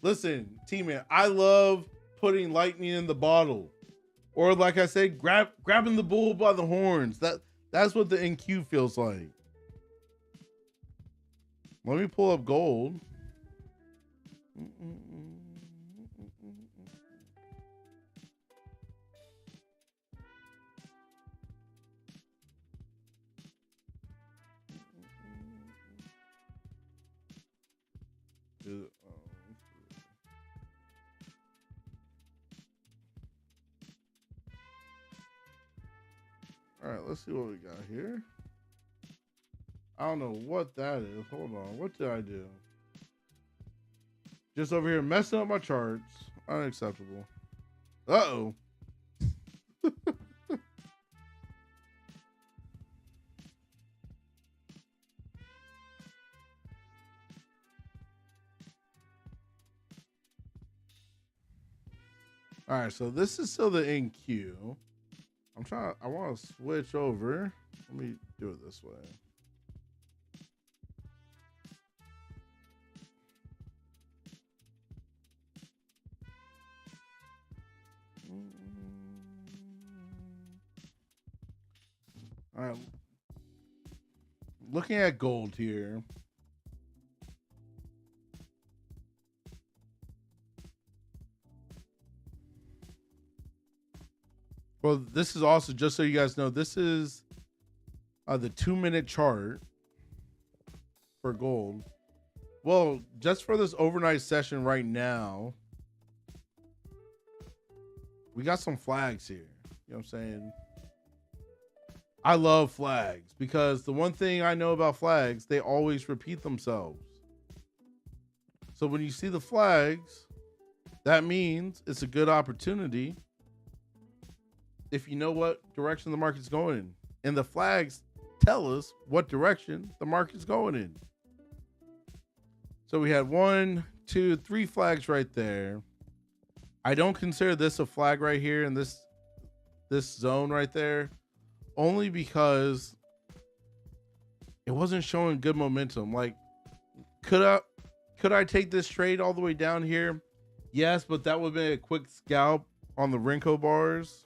Listen, T-Man, I love putting lightning in the bottle. Or like I said, grabbing the bull by the horns. That's what the NQ feels like. Let me pull up gold. All right, let's see what we got here. I don't know what that is. Hold on. What did I do? Just over here messing up my charts. Unacceptable. Uh-oh. All right, so this is still the NQ. I want to switch over. Let me do it this way. All right. Looking at gold here. Well, this is also, just so you guys know, this is the 2-minute chart for gold. Well, just for this overnight session right now, we got some flags here. You know what I'm saying? I love flags because the one thing I know about flags, they always repeat themselves. So when you see the flags, that means it's a good opportunity if you know what direction the market's going in. And the flags tell us what direction the market's going in. So we had 1, 2, 3 flags right there. I don't consider this a flag right here in this zone right there, only because it wasn't showing good momentum. Like, could I take this trade all the way down here? Yes, but that would have been a quick scalp on the Renko bars,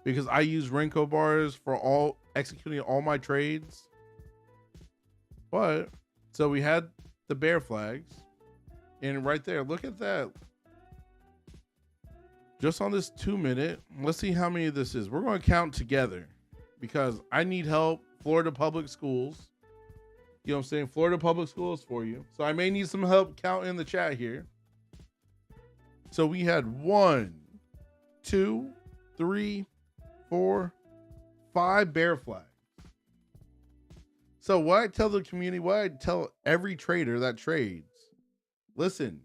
because I use Renko bars for executing all my trades. But so we had the bear flags, and right there, look at that. Just on this 2-minute, let's see how many this is. We're going to count together because I need help. Florida Public Schools. You know what I'm saying? Florida Public Schools for you. So I may need some help counting in the chat here. So we had 1, 2, 3, 4, 5 bear flags. So what I tell the community, what I tell every trader that trades, listen.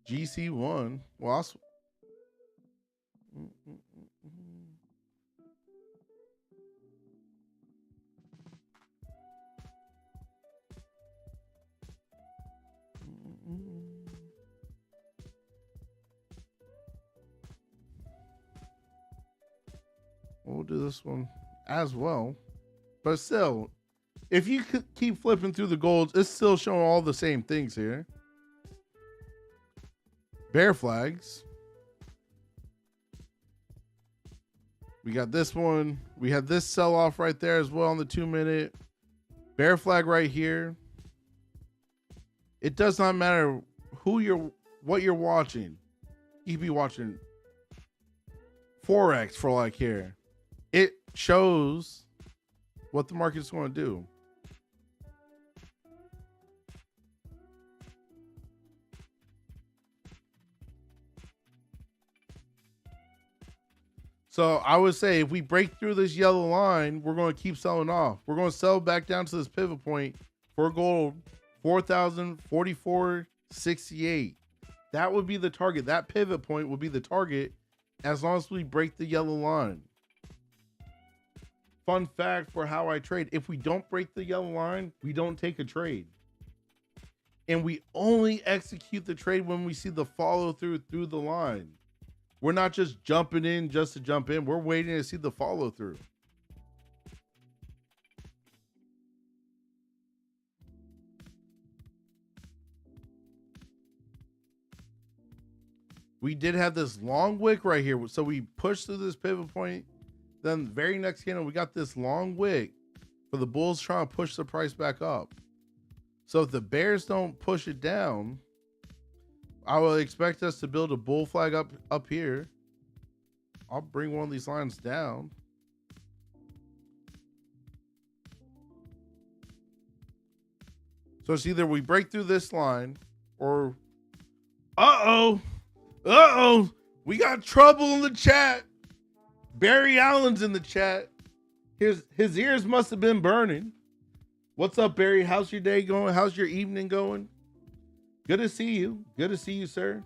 GC1. Well, we'll do this one as well. But still, if you could keep flipping through the golds, it's still showing all the same things here. Bear flags. We got this one. We had this sell off right there as well on the 2-minute. Bear flag right here. It does not matter what you're watching. You could be watching Forex for like here. It shows what the market's going to do. So I would say if we break through this yellow line, we're going to keep selling off. We're going to sell back down to this pivot point for gold, 4,044.68. That would be the target. That pivot point would be the target as long as we break the yellow line. Fun fact for how I trade. If we don't break the yellow line, we don't take a trade. And we only execute the trade when we see the follow through the line. We're not just jumping in just to jump in. We're waiting to see the follow through. We did have this long wick right here. So we pushed through this pivot point. Then very next candle, we got this long wick for the bulls trying to push the price back up. So if the bears don't push it down, I will expect us to build a bull flag up here. I'll bring one of these lines down. So it's either we break through this line or we got trouble in the chat. Barry Allen's in the chat. His ears must have been burning. What's up, Barry? How's your day going? How's your evening going? Good to see you. Good to see you, sir.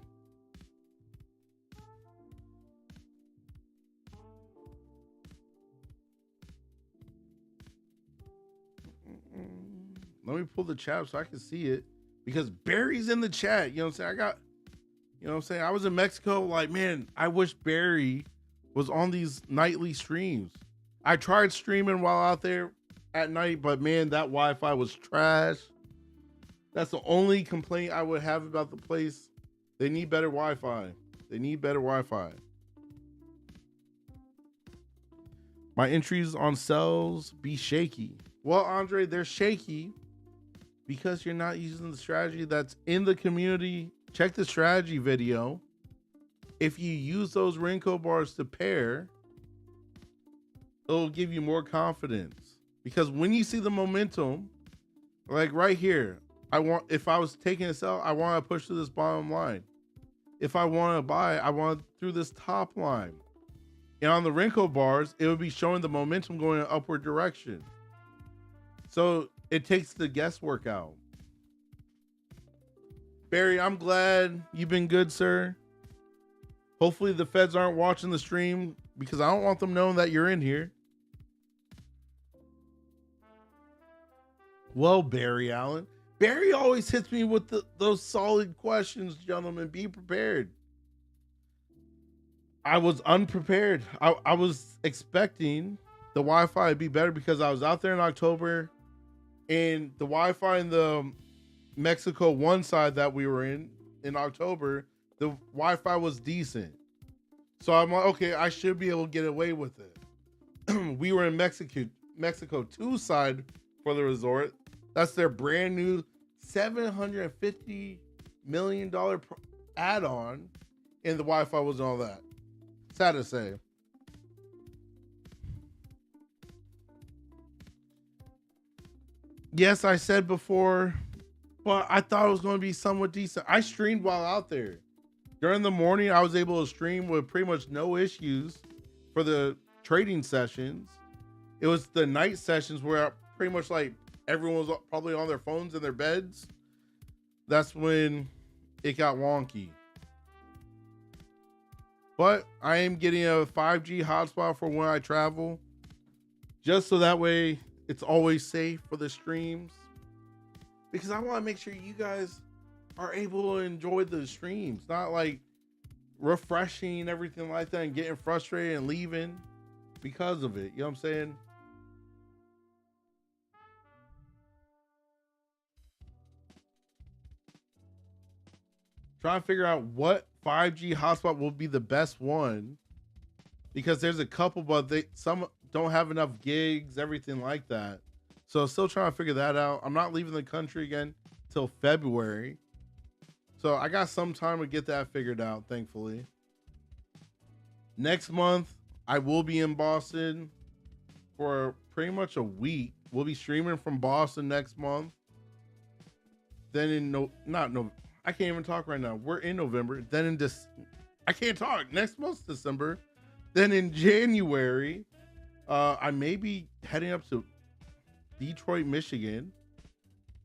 Let me pull the chat so I can see it. because Barry's in the chat. You know what I'm saying? I was in Mexico. Like, man, I wish Barry was on these nightly streams. I tried streaming while out there at night, but man, that Wi-Fi was trash. That's the only complaint I would have about the place. They need better Wi-Fi. My entries on cells be shaky. Well, Andre, they're shaky because you're not using the strategy that's in the community. Check the strategy video. If you use those Renko bars to pair, it'll give you more confidence. Because when you see the momentum, like right here, if I was taking a sell, I want to push to this bottom line. If I want to buy, I want through this top line. And on the Renko bars, it would be showing the momentum going in an upward direction. So it takes the guesswork out. Barry, I'm glad you've been good, sir. Hopefully the feds aren't watching the stream because I don't want them knowing that you're in here. Well, Barry Allen. Barry always hits me with those solid questions, gentlemen. Be prepared. I was unprepared. I was expecting the Wi-Fi to be better because I was out there in October and the Wi-Fi in the Mexico one side that we were in October, the Wi-Fi was decent. So I'm like, okay, I should be able to get away with it. We were in Mexico 2 side for the resort. That's their brand new $750 million add-on, and the Wi-Fi wasn't all that. Sad to say. Yes, I said before, but I thought it was going to be somewhat decent. I streamed while out there. During the morning, I was able to stream with pretty much no issues for the trading sessions. It was the night sessions where pretty much like everyone was probably on their phones in their beds. That's when it got wonky. But I am getting a 5G hotspot for when I travel, just so that way it's always safe for the streams. Because I want to make sure you guys are able to enjoy the streams, not like refreshing and everything like that and getting frustrated and leaving because of it. You know what I'm saying? Trying to figure out what 5G hotspot will be the best one, because there's a couple, but some don't have enough gigs, everything like that. So still trying to figure that out. I'm not leaving the country again till February. So I got some time to get that figured out, thankfully. Next month, I will be in Boston for pretty much a week. We'll be streaming from Boston next month. Then I can't even talk right now. We're in November. Then I can't talk. Next month's December. Then in January, I may be heading up to Detroit, Michigan.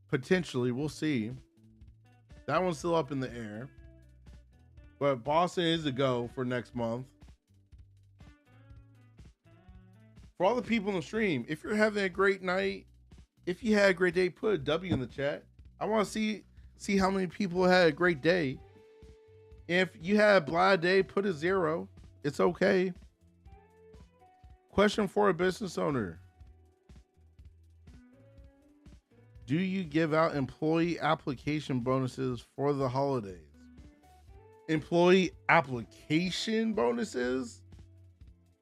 Potentially, we'll see. That one's still up in the air. But Boston is a go for next month. For all the people in the stream, if you're having a great night, if you had a great day, put a W in the chat. I want to see how many people had a great day. If you had a bad day, put a 0. It's okay. Question for a business owner. Do you give out employee application bonuses for the holidays? Employee application bonuses?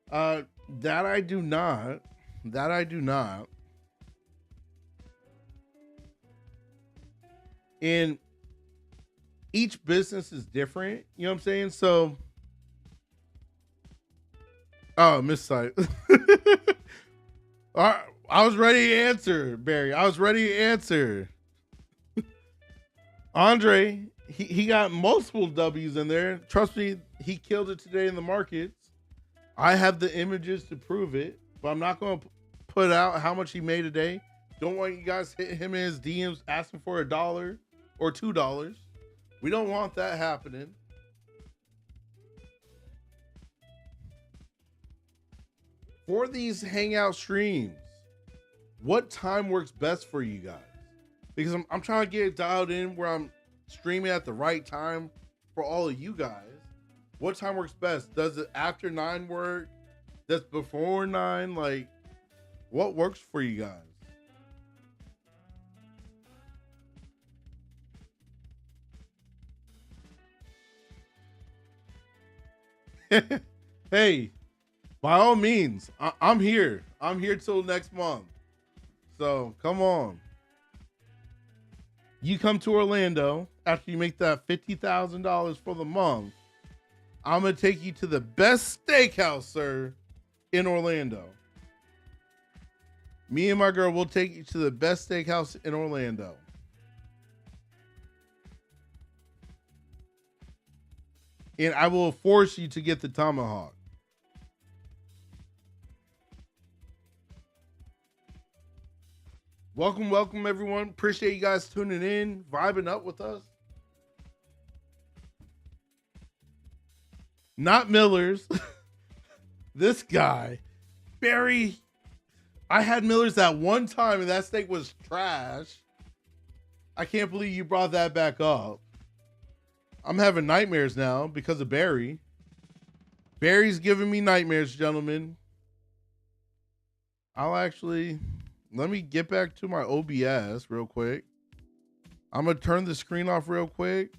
That I do not. And each business is different. You know what I'm saying? So, Miss Sight. I was ready to answer, Barry. I was ready to answer. Andre, he got multiple W's in there. Trust me, he killed it today in the markets. I have the images to prove it, but I'm not going to put out how much he made today. Don't want you guys hit him in his DMs asking for $1 or $2. We don't want that happening. For these hangout streams, what time works best for you guys? because I'm trying to get it dialed in where I'm streaming at the right time for all of you guys. What time works best? Does it after 9 work? Does before 9? Like, what works for you guys? Hey, by all means, I'm here. I'm here till next month. So come on. You come to Orlando after you make that $50,000 for the month. I'm gonna take you to the best steakhouse, sir, in Orlando. Me and my girl will take you to the best steakhouse in Orlando. And I will force you to get the tomahawk. Welcome, welcome, everyone. Appreciate you guys tuning in, vibing up with us. Not Miller's. This guy, Barry. I had Miller's that one time and that steak was trash. I can't believe you brought that back up. I'm having nightmares now because of Barry. Barry's giving me nightmares, gentlemen. Let me get back to my OBS real quick. I'm going to turn the screen off real quick.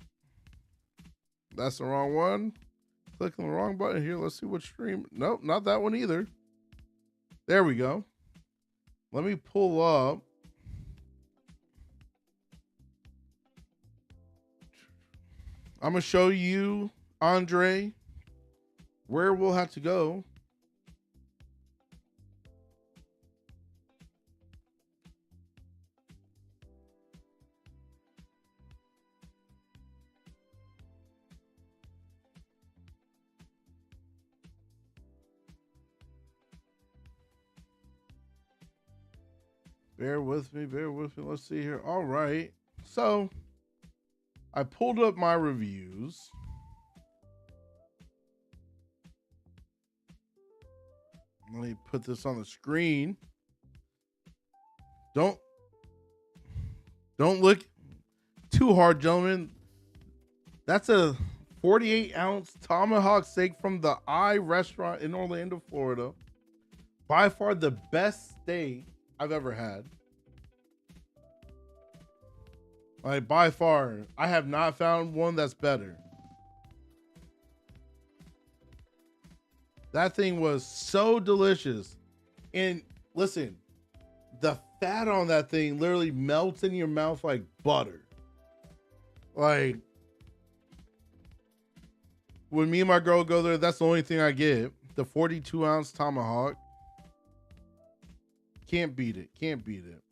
That's the wrong one. Clicking the wrong button here. Let's see what stream. Nope, not that one either. There we go. Let me pull up. I'm going to show you, Andre, where we'll have to go. Bear with me, bear with me. Let's see here. All right. So I pulled up my reviews. Let me put this on the screen. Don't look too hard, gentlemen. That's a 48-ounce tomahawk steak from the Eye restaurant in Orlando, Florida. By far the best steak I've ever had. Like, by far, I have not found one that's better. That thing was so delicious. And listen, the fat on that thing literally melts in your mouth like butter. Like, when me and my girl go there, that's the only thing I get. The 42-ounce tomahawk. Can't beat it. Can't beat it.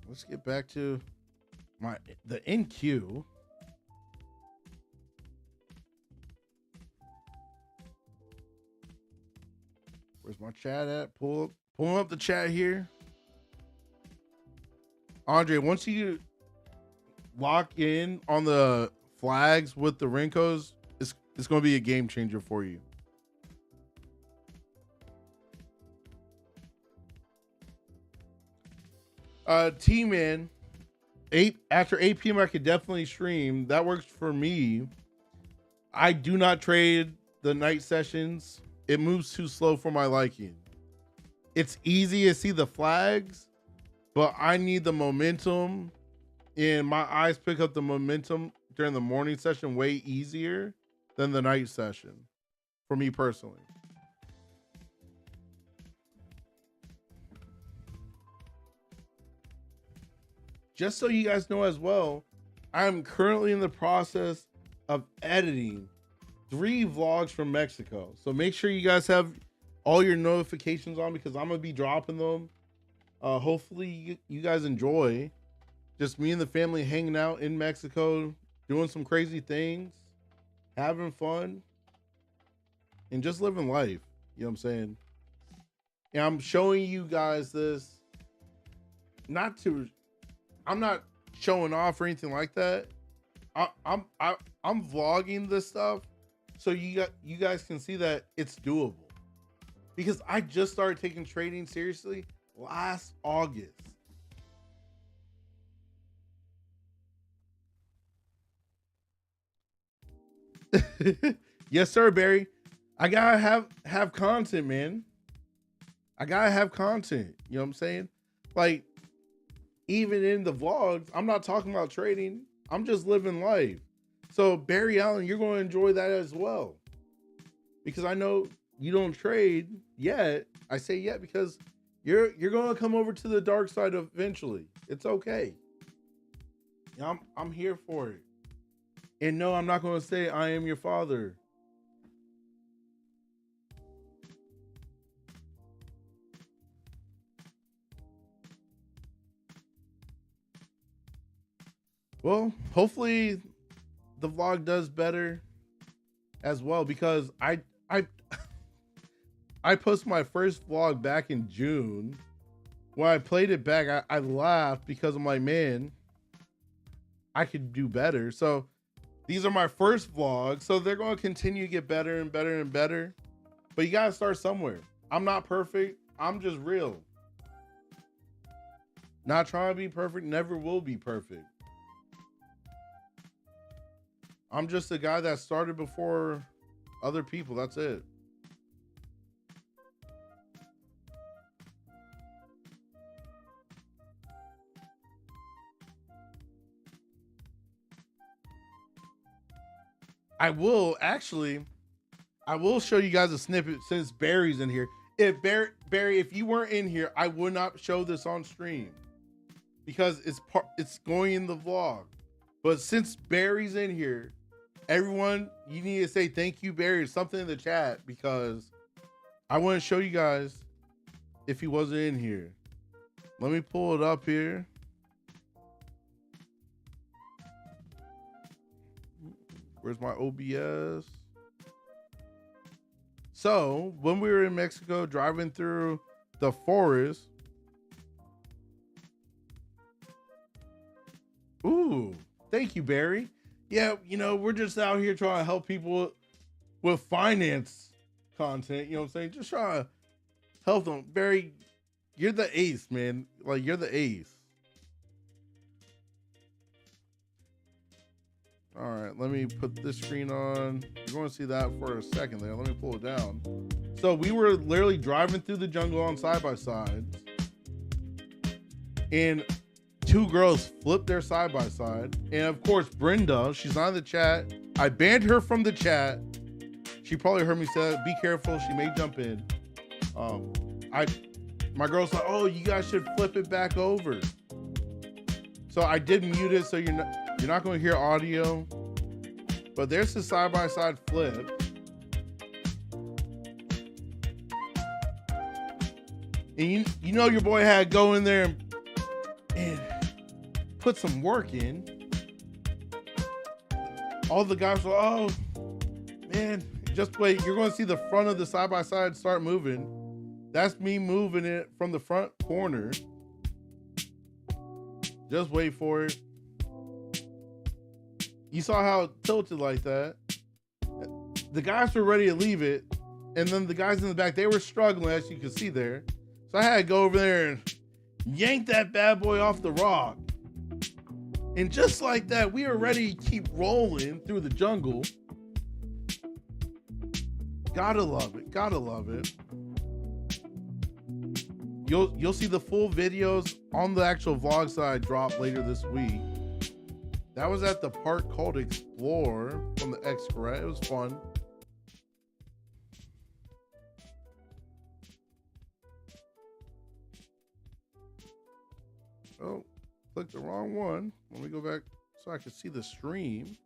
Let's get back to the NQ. Where's my chat at? Pulling up the chat here. Andre, once you lock in on the flags with the Rincos, it's going to be a game changer for you. T-Man, after 8 p.m. I could definitely stream. That works for me. I do not trade the night sessions. It moves too slow for my liking. It's easy to see the flags, but I need the momentum, and my eyes pick up the momentum during the morning session way easier than the night session for me personally. Just so you guys know as well, I'm currently in the process of editing 3 vlogs from Mexico. So make sure you guys have all your notifications on because I'm going to be dropping them. Hopefully you guys enjoy just me and the family hanging out in Mexico, doing some crazy things, having fun, and just living life. You know what I'm saying? And I'm showing you guys this I'm not showing off or anything like that. I'm vlogging this stuff so you guys can see that it's doable. Because I just started taking trading seriously last August. Yes, sir, Barry. I gotta have content, man. I gotta have content. You know what I'm saying? Like, even in the vlogs, I'm not talking about trading. I'm just living life. So Barry Allen, you're going to enjoy that as well. Because I know you don't trade yet. I say yet because you're going to come over to the dark side eventually. It's okay. I'm here for it. And no, I'm not going to say I am your father. Well, hopefully the vlog does better as well, because I posted my first vlog back in June. When I played it back, I laughed because I'm like, man, I could do better. So these are my first vlogs, so they're going to continue to get better and better and better. But you got to start somewhere. I'm not perfect. I'm just real. Not trying to be perfect. Never will be perfect. I'm just a guy that started before other people. That's it. I will show you guys a snippet since Barry's in here. If Barry, if you weren't in here, I would not show this on stream because it's going in the vlog. But since Barry's in here, everyone, you need to say thank you, Barry, or something in the chat, because I want to show you guys if he wasn't in here. Let me pull it up here. Where's my OBS? So when we were in Mexico driving through the forest. Ooh, thank you, Barry. Yeah, you know, we're just out here trying to help people with finance content. You know what I'm saying? Just trying to help them. Barry, you're the ace, man. Like, you're the ace. All right, let me put this screen on. You're going to see that for a second there. Let me pull it down. So we were literally driving through the jungle on side-by-sides. And two girls flipped their side-by-side. And of course, Brenda, she's not in the chat. I banned her from the chat. She probably heard me say, be careful, she may jump in. My girl's like, oh, you guys should flip it back over. So I did mute it, so you're not going to hear audio. But there's the side-by-side flip. And you know your boy had to go in there and put some work in. All the guys were, oh, man, just wait. You're going to see the front of the side-by-side start moving. That's me moving it from the front corner. Just wait for it. You saw how it tilted like that. The guys were ready to leave it. And then the guys in the back, they were struggling, as you can see there. So I had to go over there and yank that bad boy off the rock. And just like that, we were ready to keep rolling through the jungle. Gotta love it. Gotta love it. You'll see the full videos on the actual vlog side drop later this week. That was at the park called Explore from the X-Correct. It was fun. Oh, clicked the wrong one. Let me go back so I can see the stream.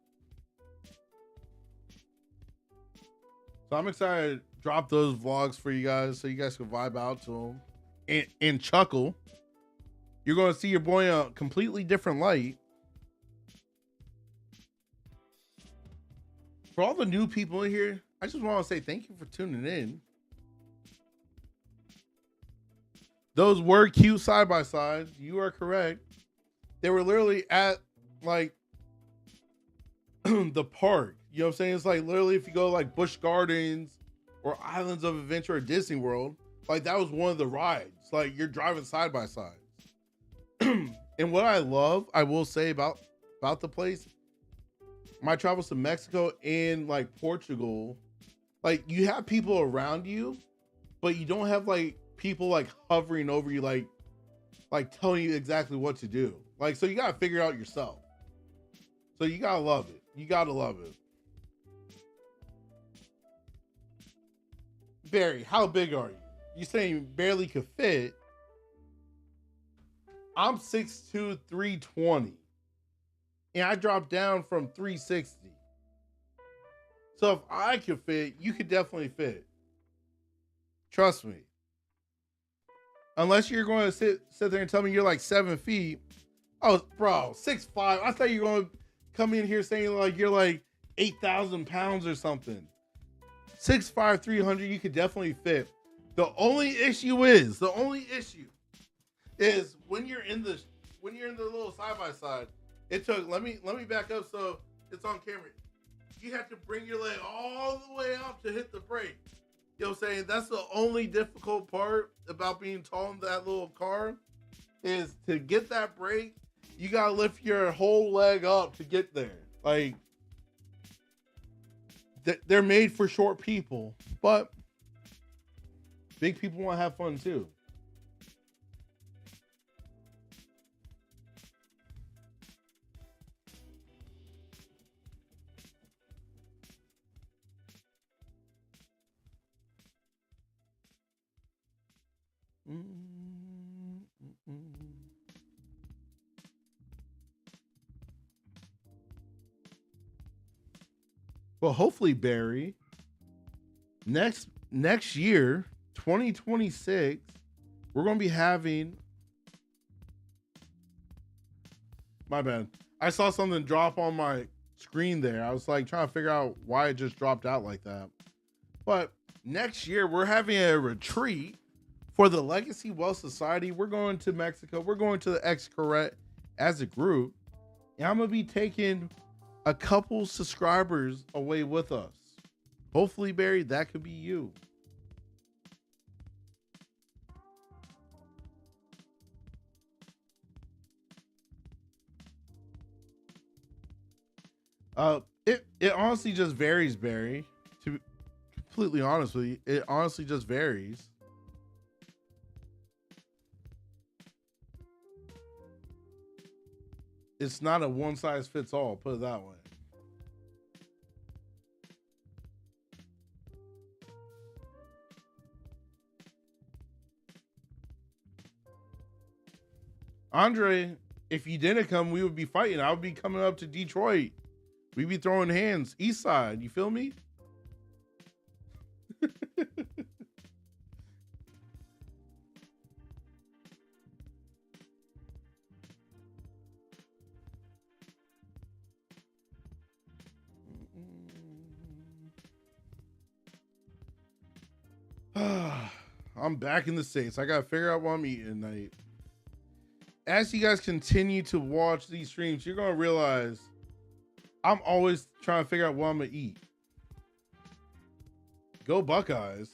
So I'm excited to drop those vlogs for you guys so you guys can vibe out to them and chuckle. You're going to see your boy in a completely different light. For all the new people in here, I just want to say thank you for tuning in. Those were cute side-by-sides. You are correct. They were literally at like the park. You know what I'm saying? It's like literally if you go like Busch Gardens or Islands of Adventure or Disney World, like that was one of the rides. Like you're driving side by side. And what I love, I will say about the place, my travels to Mexico and like Portugal, like you have people around you, but you don't have like people like hovering over you, like telling you exactly what to do. Like, so you gotta figure it out yourself. So you gotta love it. You gotta love it. Barry, how big are you? You saying barely could fit. I'm 6'2", 320. And I dropped down from 360. So if I could fit, you could definitely fit. Trust me. Unless you're going to sit there and tell me you're like 7 feet. Oh, bro, 6'5". I thought you were going to come in here saying like you're like 8,000 pounds or something. 6'5", 300, you could definitely fit. The only issue is when you're in the little side by side. It took. Let me back up so it's on camera. You have to bring your leg all the way out to hit the brake. You know what I'm saying? That's the only difficult part about being tall in that little car, is to get that brake. You gotta lift your whole leg up to get there. Like, they're made for short people, but big people want to have fun too. Well, hopefully, Barry, next year, 2026, we're going to be having. My bad. I saw something drop on my screen there. I was like trying to figure out why it just dropped out like that. But next year, we're having a retreat for the Legacy Wealth Society. We're going to Mexico. We're going to the Xcaret as a group. And I'm going to be taking a couple subscribers away with us. Hopefully, Barry, that could be you. It honestly just varies, Barry. To be completely honest with you, it honestly just varies. It's not a one size fits all, put it that way. Andre, if you didn't come, we would be fighting. I would be coming up to Detroit. We'd be throwing hands. East side, you feel me? I'm back in the States. I gotta figure out what I'm eating tonight. As you guys continue to watch these streams, you're gonna realize I'm always trying to figure out what I'm gonna eat. Go Buckeyes.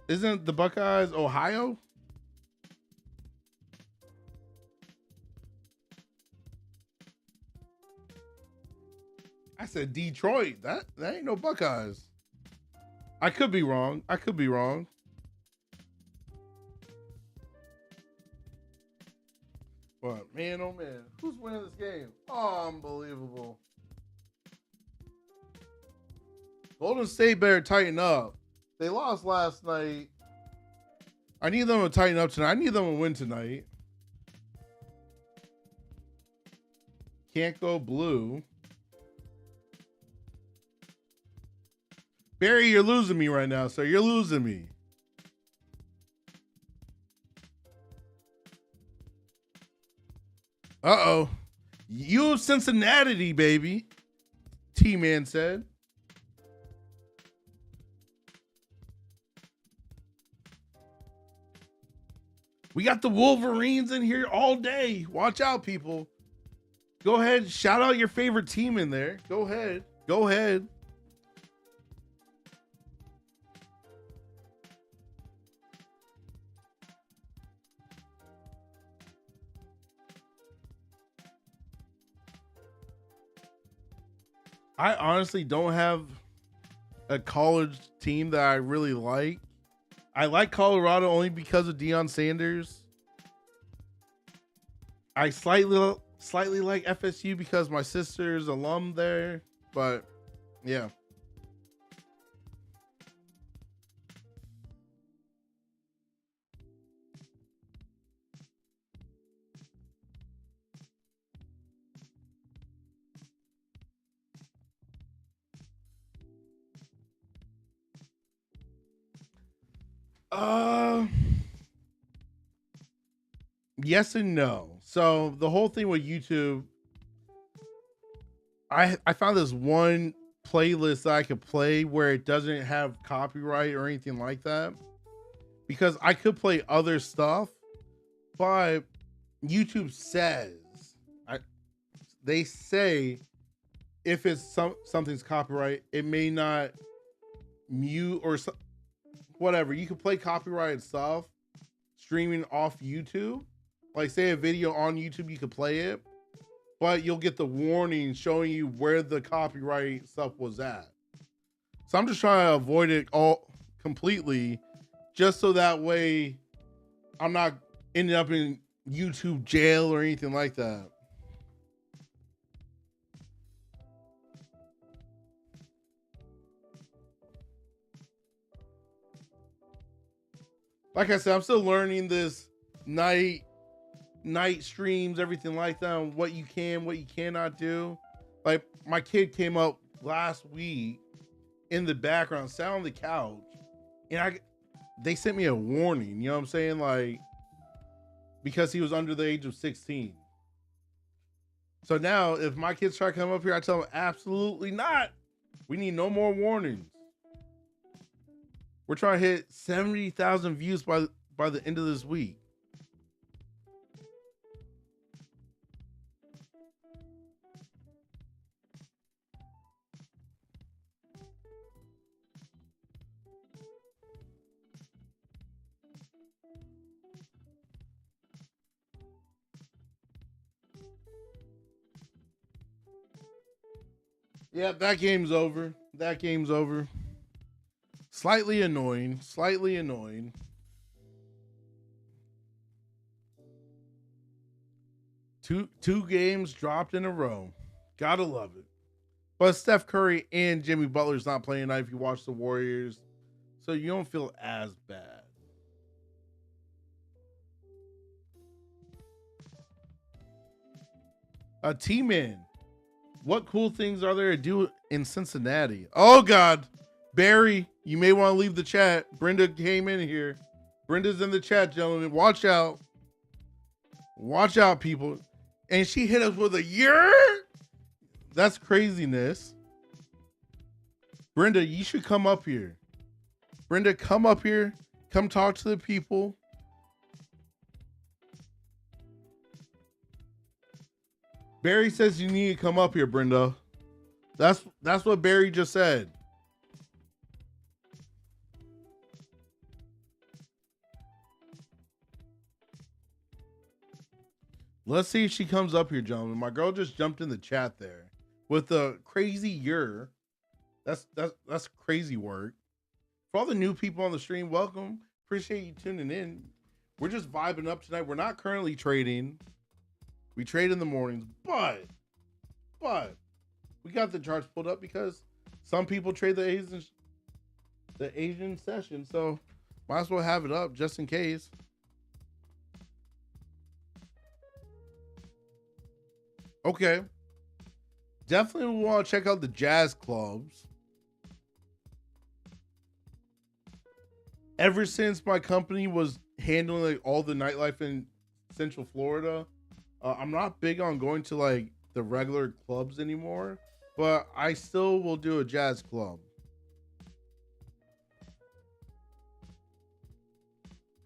Isn't the Buckeyes Ohio? I said Detroit. That ain't no Buckeyes. I could be wrong. But man, oh man, who's winning this game? Unbelievable. Golden State better tighten up. They lost last night. I need them to tighten up tonight. I need them to win tonight. Can't go blue. Barry, you're losing me right now, sir. You're losing me. Uh-oh. You Cincinnati, baby. T-Man said. We got the Wolverines in here all day. Watch out, people. Go ahead, shout out your favorite team in there. Go ahead. Go ahead. I honestly don't have a college team that I really like. I like Colorado only because of Deion Sanders. I slightly like FSU because my sister's alum there, but yeah. Yes and no. So the whole thing with YouTube, I found this one playlist that I could play where it doesn't have copyright or anything like that, because I could play other stuff, but YouTube says, they say if it's something's copyright, it may not mute or whatever. You can play copyrighted stuff streaming off YouTube. Like, say a video on YouTube, you could play it, but you'll get the warning showing you where the copyright stuff was at. So I'm just trying to avoid it all completely, just so that way I'm not ending up in YouTube jail or anything like that. Like I said, I'm still learning this night streams, everything like that, and what you can, what you cannot do. Like, my kid came up last week in the background, sat on the couch, and they sent me a warning, you know what I'm saying? Like, because he was under the age of 16. So now if my kids try to come up here, I tell them absolutely not. We need no more warnings. We're trying to hit 70,000 views by the end of this week. Yeah, that game's over. That game's over. Slightly annoying. Slightly annoying. Two games dropped in a row. Gotta love it. But Steph Curry and Jimmy Butler's not playing tonight if you watch the Warriors, so you don't feel as bad. T-Man, what cool things are there to do in Cincinnati? Oh, God. Barry, you may want to leave the chat. Brenda came in here. Brenda's in the chat, gentlemen. Watch out. Watch out, people. And she hit us with a year. That's craziness. Brenda, you should come up here. Brenda, come up here. Come talk to the people. Barry says you need to come up here, Brenda. That's what Barry just said. Let's see if she comes up here, gentlemen. My girl just jumped in the chat there with the crazy year. That's crazy work. For all the new people on the stream, welcome. Appreciate you tuning in. We're just vibing up tonight. We're not currently trading. We trade in the mornings, but we got the charts pulled up because some people trade the Asian session, so might as well have it up just in case. Okay. Definitely want to check out the jazz clubs. Ever since my company was handling like all the nightlife in Central Florida, I'm not big on going to like the regular clubs anymore, but I still will do a jazz club.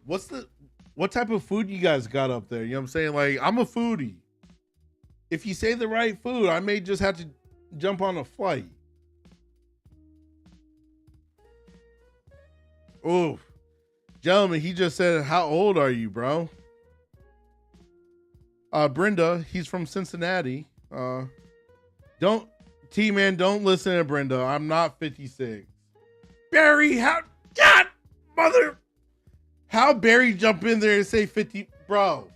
What's what type of food you guys got up there? You know what I'm saying? Like, I'm a foodie. If you say the right food, I may just have to jump on a flight. Oh, gentlemen, he just said, how old are you, bro? Brenda, he's from Cincinnati. Don't T-Man, don't listen to Brenda. I'm not 56. Barry, how Barry jump in there and say 50, bro?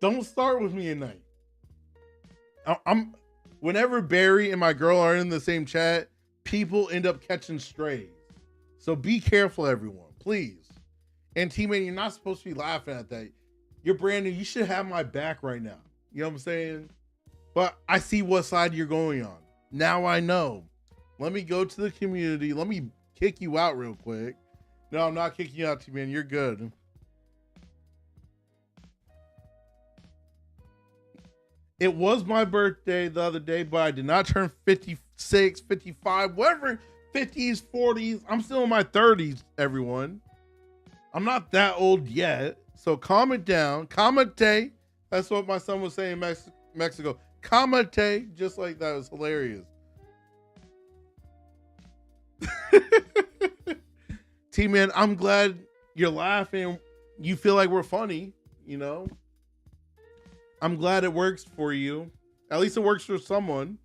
Don't start with me at night. I'm whenever Barry and my girl are in the same chat, people end up catching strays. So be careful, everyone, please. And T-Man, you're not supposed to be laughing at that. You're brand new. You should have my back right now. You know what I'm saying? But I see what side you're going on. Now I know. Let me go to the community. Let me kick you out real quick. No, I'm not kicking you out, T-Man. You're good. It was my birthday the other day, but I did not turn 56, 55, whatever, 50s, 40s. I'm still in my 30s, everyone. I'm not that old yet. So calm it down. Kamate. That's what my son was saying in Mexico. Kamate. Just like that. It was hilarious. T-Man, I'm glad you're laughing. You feel like we're funny, you know? I'm glad it works for you. At least it works for someone.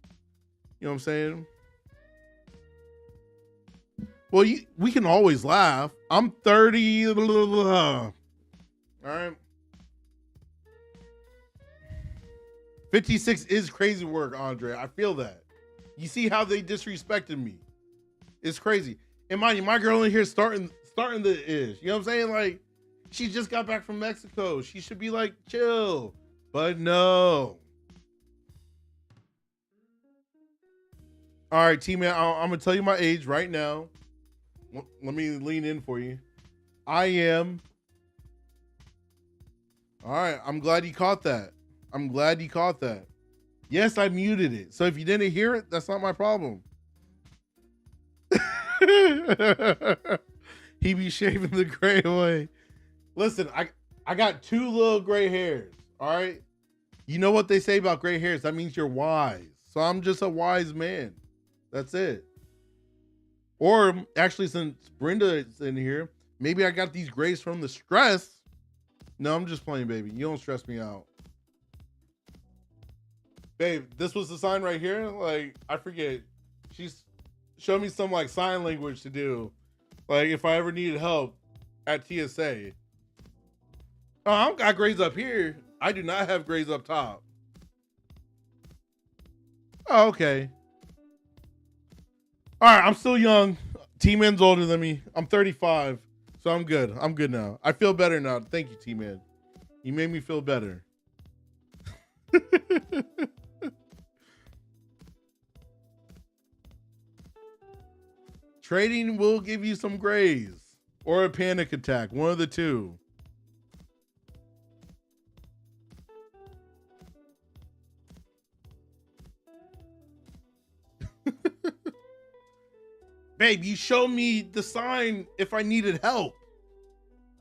You know what I'm saying? Well, we can always laugh. I'm 30. All right. 56 is crazy work, Andre. I feel that. You see how they disrespected me. It's crazy. And mind you, my girl in here starting the ish. You know what I'm saying? Like, she just got back from Mexico. She should be like, chill. But no. All right, T-Man, I'm going to tell you my age right now. Let me lean in for you. I am. All right, I'm glad you caught that. I'm glad you caught that. Yes, I muted it. So if you didn't hear it, that's not my problem. He be shaving the gray away. Listen, I got 2 little gray hairs. All right. You know what they say about gray hairs? That means you're wise. So I'm just a wise man. That's it. Or actually, since Brenda is in here, maybe I got these grays from the stress. No, I'm just playing, baby. You don't stress me out. Babe, this was the sign right here. Like, I forget. She's showed me some like sign language to do. Like if I ever needed help at TSA. Oh, I don't got grades up here. I do not have grades up top. Oh, okay. All right, I'm still young. T-Man's older than me. I'm 35, so I'm good. I'm good now. I feel better now. Thank you, T-Man. You made me feel better. Trading will give you some grays or a panic attack. One of the two. Babe, you showed me the sign if I needed help.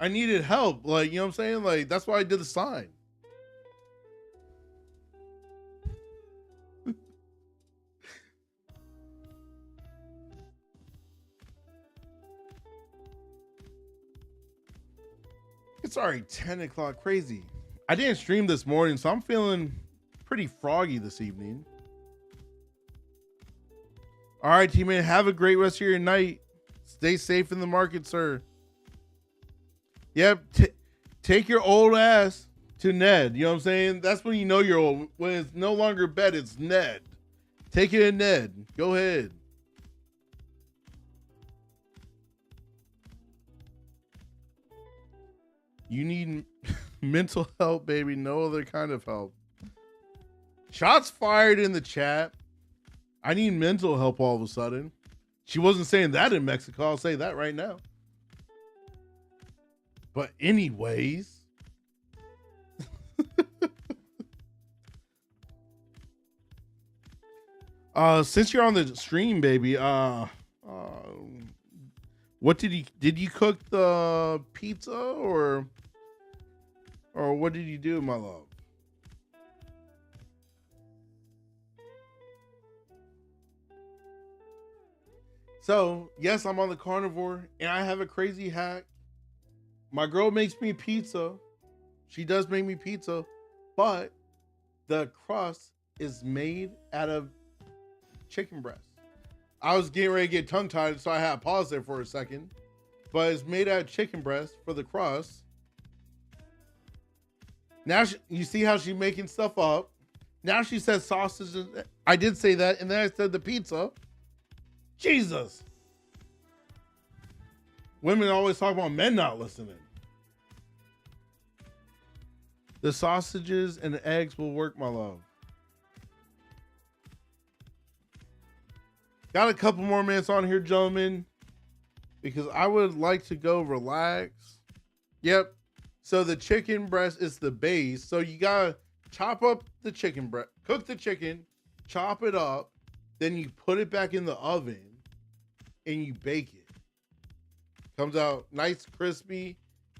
I needed help. Like, you know what I'm saying? Like, that's why I did the sign. It's already 10 o'clock. Crazy. I didn't stream this morning, so I'm feeling pretty froggy this evening. All right, teammate. Have a great rest of your night. Stay safe in the market, sir. Yep. Take your old ass to Ned. You know what I'm saying? That's when you know you're old. When it's no longer bed, it's Ned. Take it to Ned. Go ahead. You need mental help, baby. No other kind of help. Shots fired in the chat. I need mental help all of a sudden. She wasn't saying that in Mexico. I'll say that right now. But anyways. Since you're on the stream, baby, what did you cook the pizza or Or what did you do, my love? So, yes, I'm on the carnivore and I have a crazy hack. My girl makes me pizza. She does make me pizza, but the crust is made out of chicken breast. I was getting ready to get tongue tied, so I had to pause there for a second. But it's made out of chicken breast for the crust. Now you see how she's making stuff up. Now she says sausages. I did say that, and then I said the pizza. Jesus. Women always talk about men not listening. The sausages and the eggs will work, my love. Got a couple more minutes on here, gentlemen, because I would like to go relax. Yep. So the chicken breast is the base. So you gotta chop up the chicken breast, cook the chicken, chop it up, then you put it back in the oven and you bake it. Comes out nice, crispy.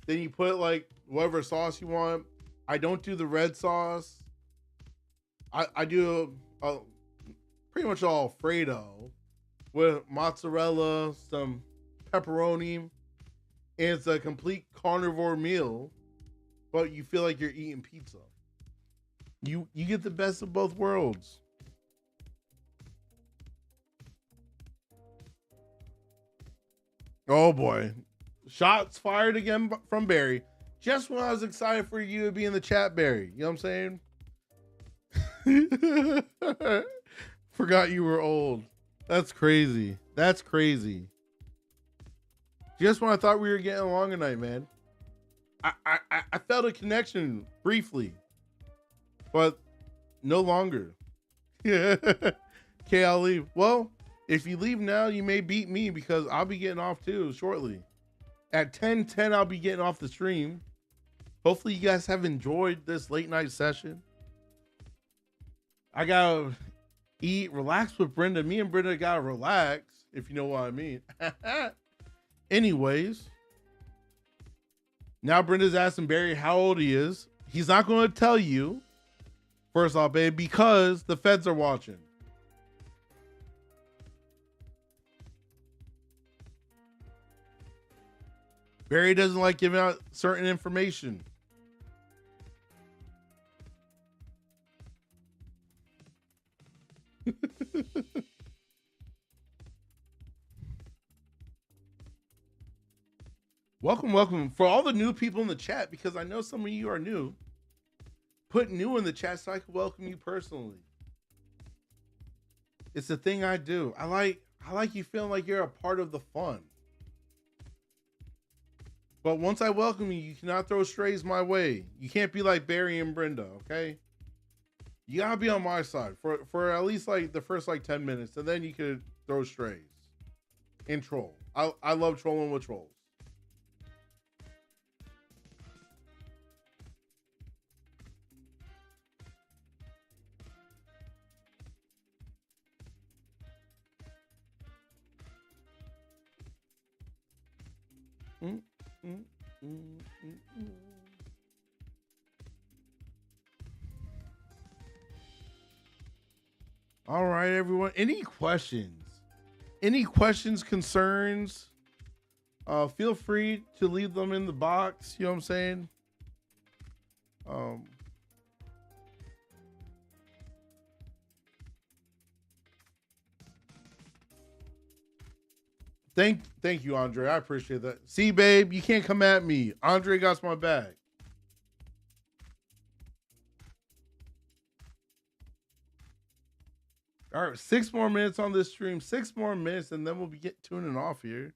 Then you put like whatever sauce you want. I don't do the red sauce. I do pretty much all Alfredo with mozzarella, some pepperoni, and it's a complete carnivore meal, but you feel like you're eating pizza. You get the best of both worlds. Oh boy. Shots fired again from Barry. Just when I was excited for you to be in the chat, Barry. You know what I'm saying? Forgot you were old. That's crazy. That's crazy. Just when I thought we were getting along tonight, man. I felt a connection briefly, but no longer. Okay, I'll leave. Well, if you leave now, you may beat me because I'll be getting off too shortly. At 10:10, I'll be getting off the stream. Hopefully you guys have enjoyed this late night session. I gotta eat, relax with Brenda. Me and Brenda gotta relax, if you know what I mean. Anyways, now Brenda's asking Barry how old he is. He's not going to tell you, first off, babe, because the feds are watching. Barry doesn't like giving out certain information. Welcome for all the new people in the chat, because I know some of you are new. Put new in the chat so I can welcome you personally. It's the thing I do. I like you feeling like you're a part of the fun. But once I welcome you, you cannot throw strays my way. You can't be like Barry and Brenda, okay? You gotta be on my side for at least like the first like 10 minutes, and then you could throw strays and troll. I love trolling with trolls. All right, everyone. Any questions? Any questions, concerns? Feel free to leave them in the box. You know what I'm saying? Thank you, Andre. I appreciate that. See, babe, you can't come at me. Andre got my back. All right, 6 more minutes on this stream. 6 more minutes, and then we'll be tuning off here.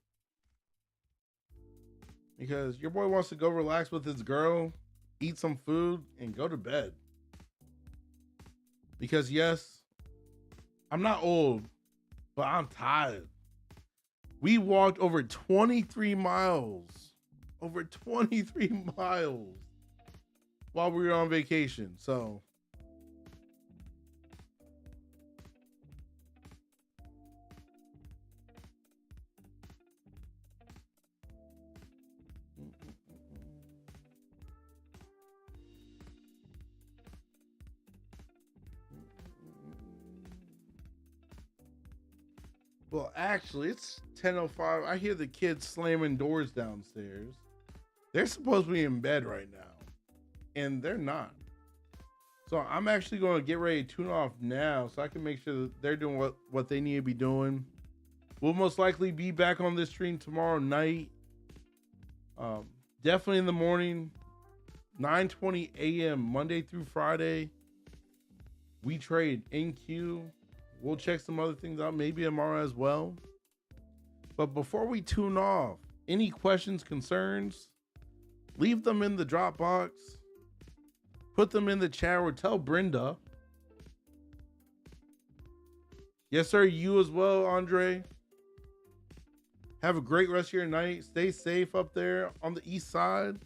Because your boy wants to go relax with his girl, eat some food, and go to bed. Because yes, I'm not old, but I'm tired. We walked over 23 miles. Over 23 miles while we were on vacation. So Well, actually, it's 10:05. I hear the kids slamming doors downstairs. They're supposed to be in bed right now, and they're not. So I'm actually going to get ready to tune off now so I can make sure that they're doing what they need to be doing. We'll most likely be back on this stream tomorrow night. Definitely in the morning, 9:20 a.m. Monday through Friday. We trade in queue. We'll check some other things out, maybe tomorrow as well. But before we tune off, any questions, concerns, leave them in the Dropbox. Put them in the chat or tell Brenda. Yes, sir. You as well, Andre. Have a great rest of your night. Stay safe up there on the east side.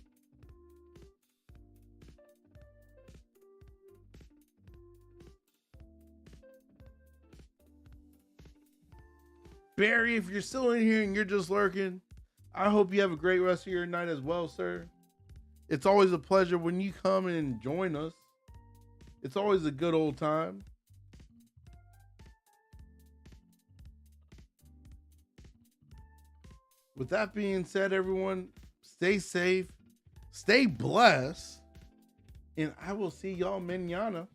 Barry, if you're still in here and you're just lurking, I hope you have a great rest of your night as well, sir. It's always a pleasure when you come and join us. It's always a good old time. With that being said, everyone, stay safe, stay blessed, and I will see y'all mañana.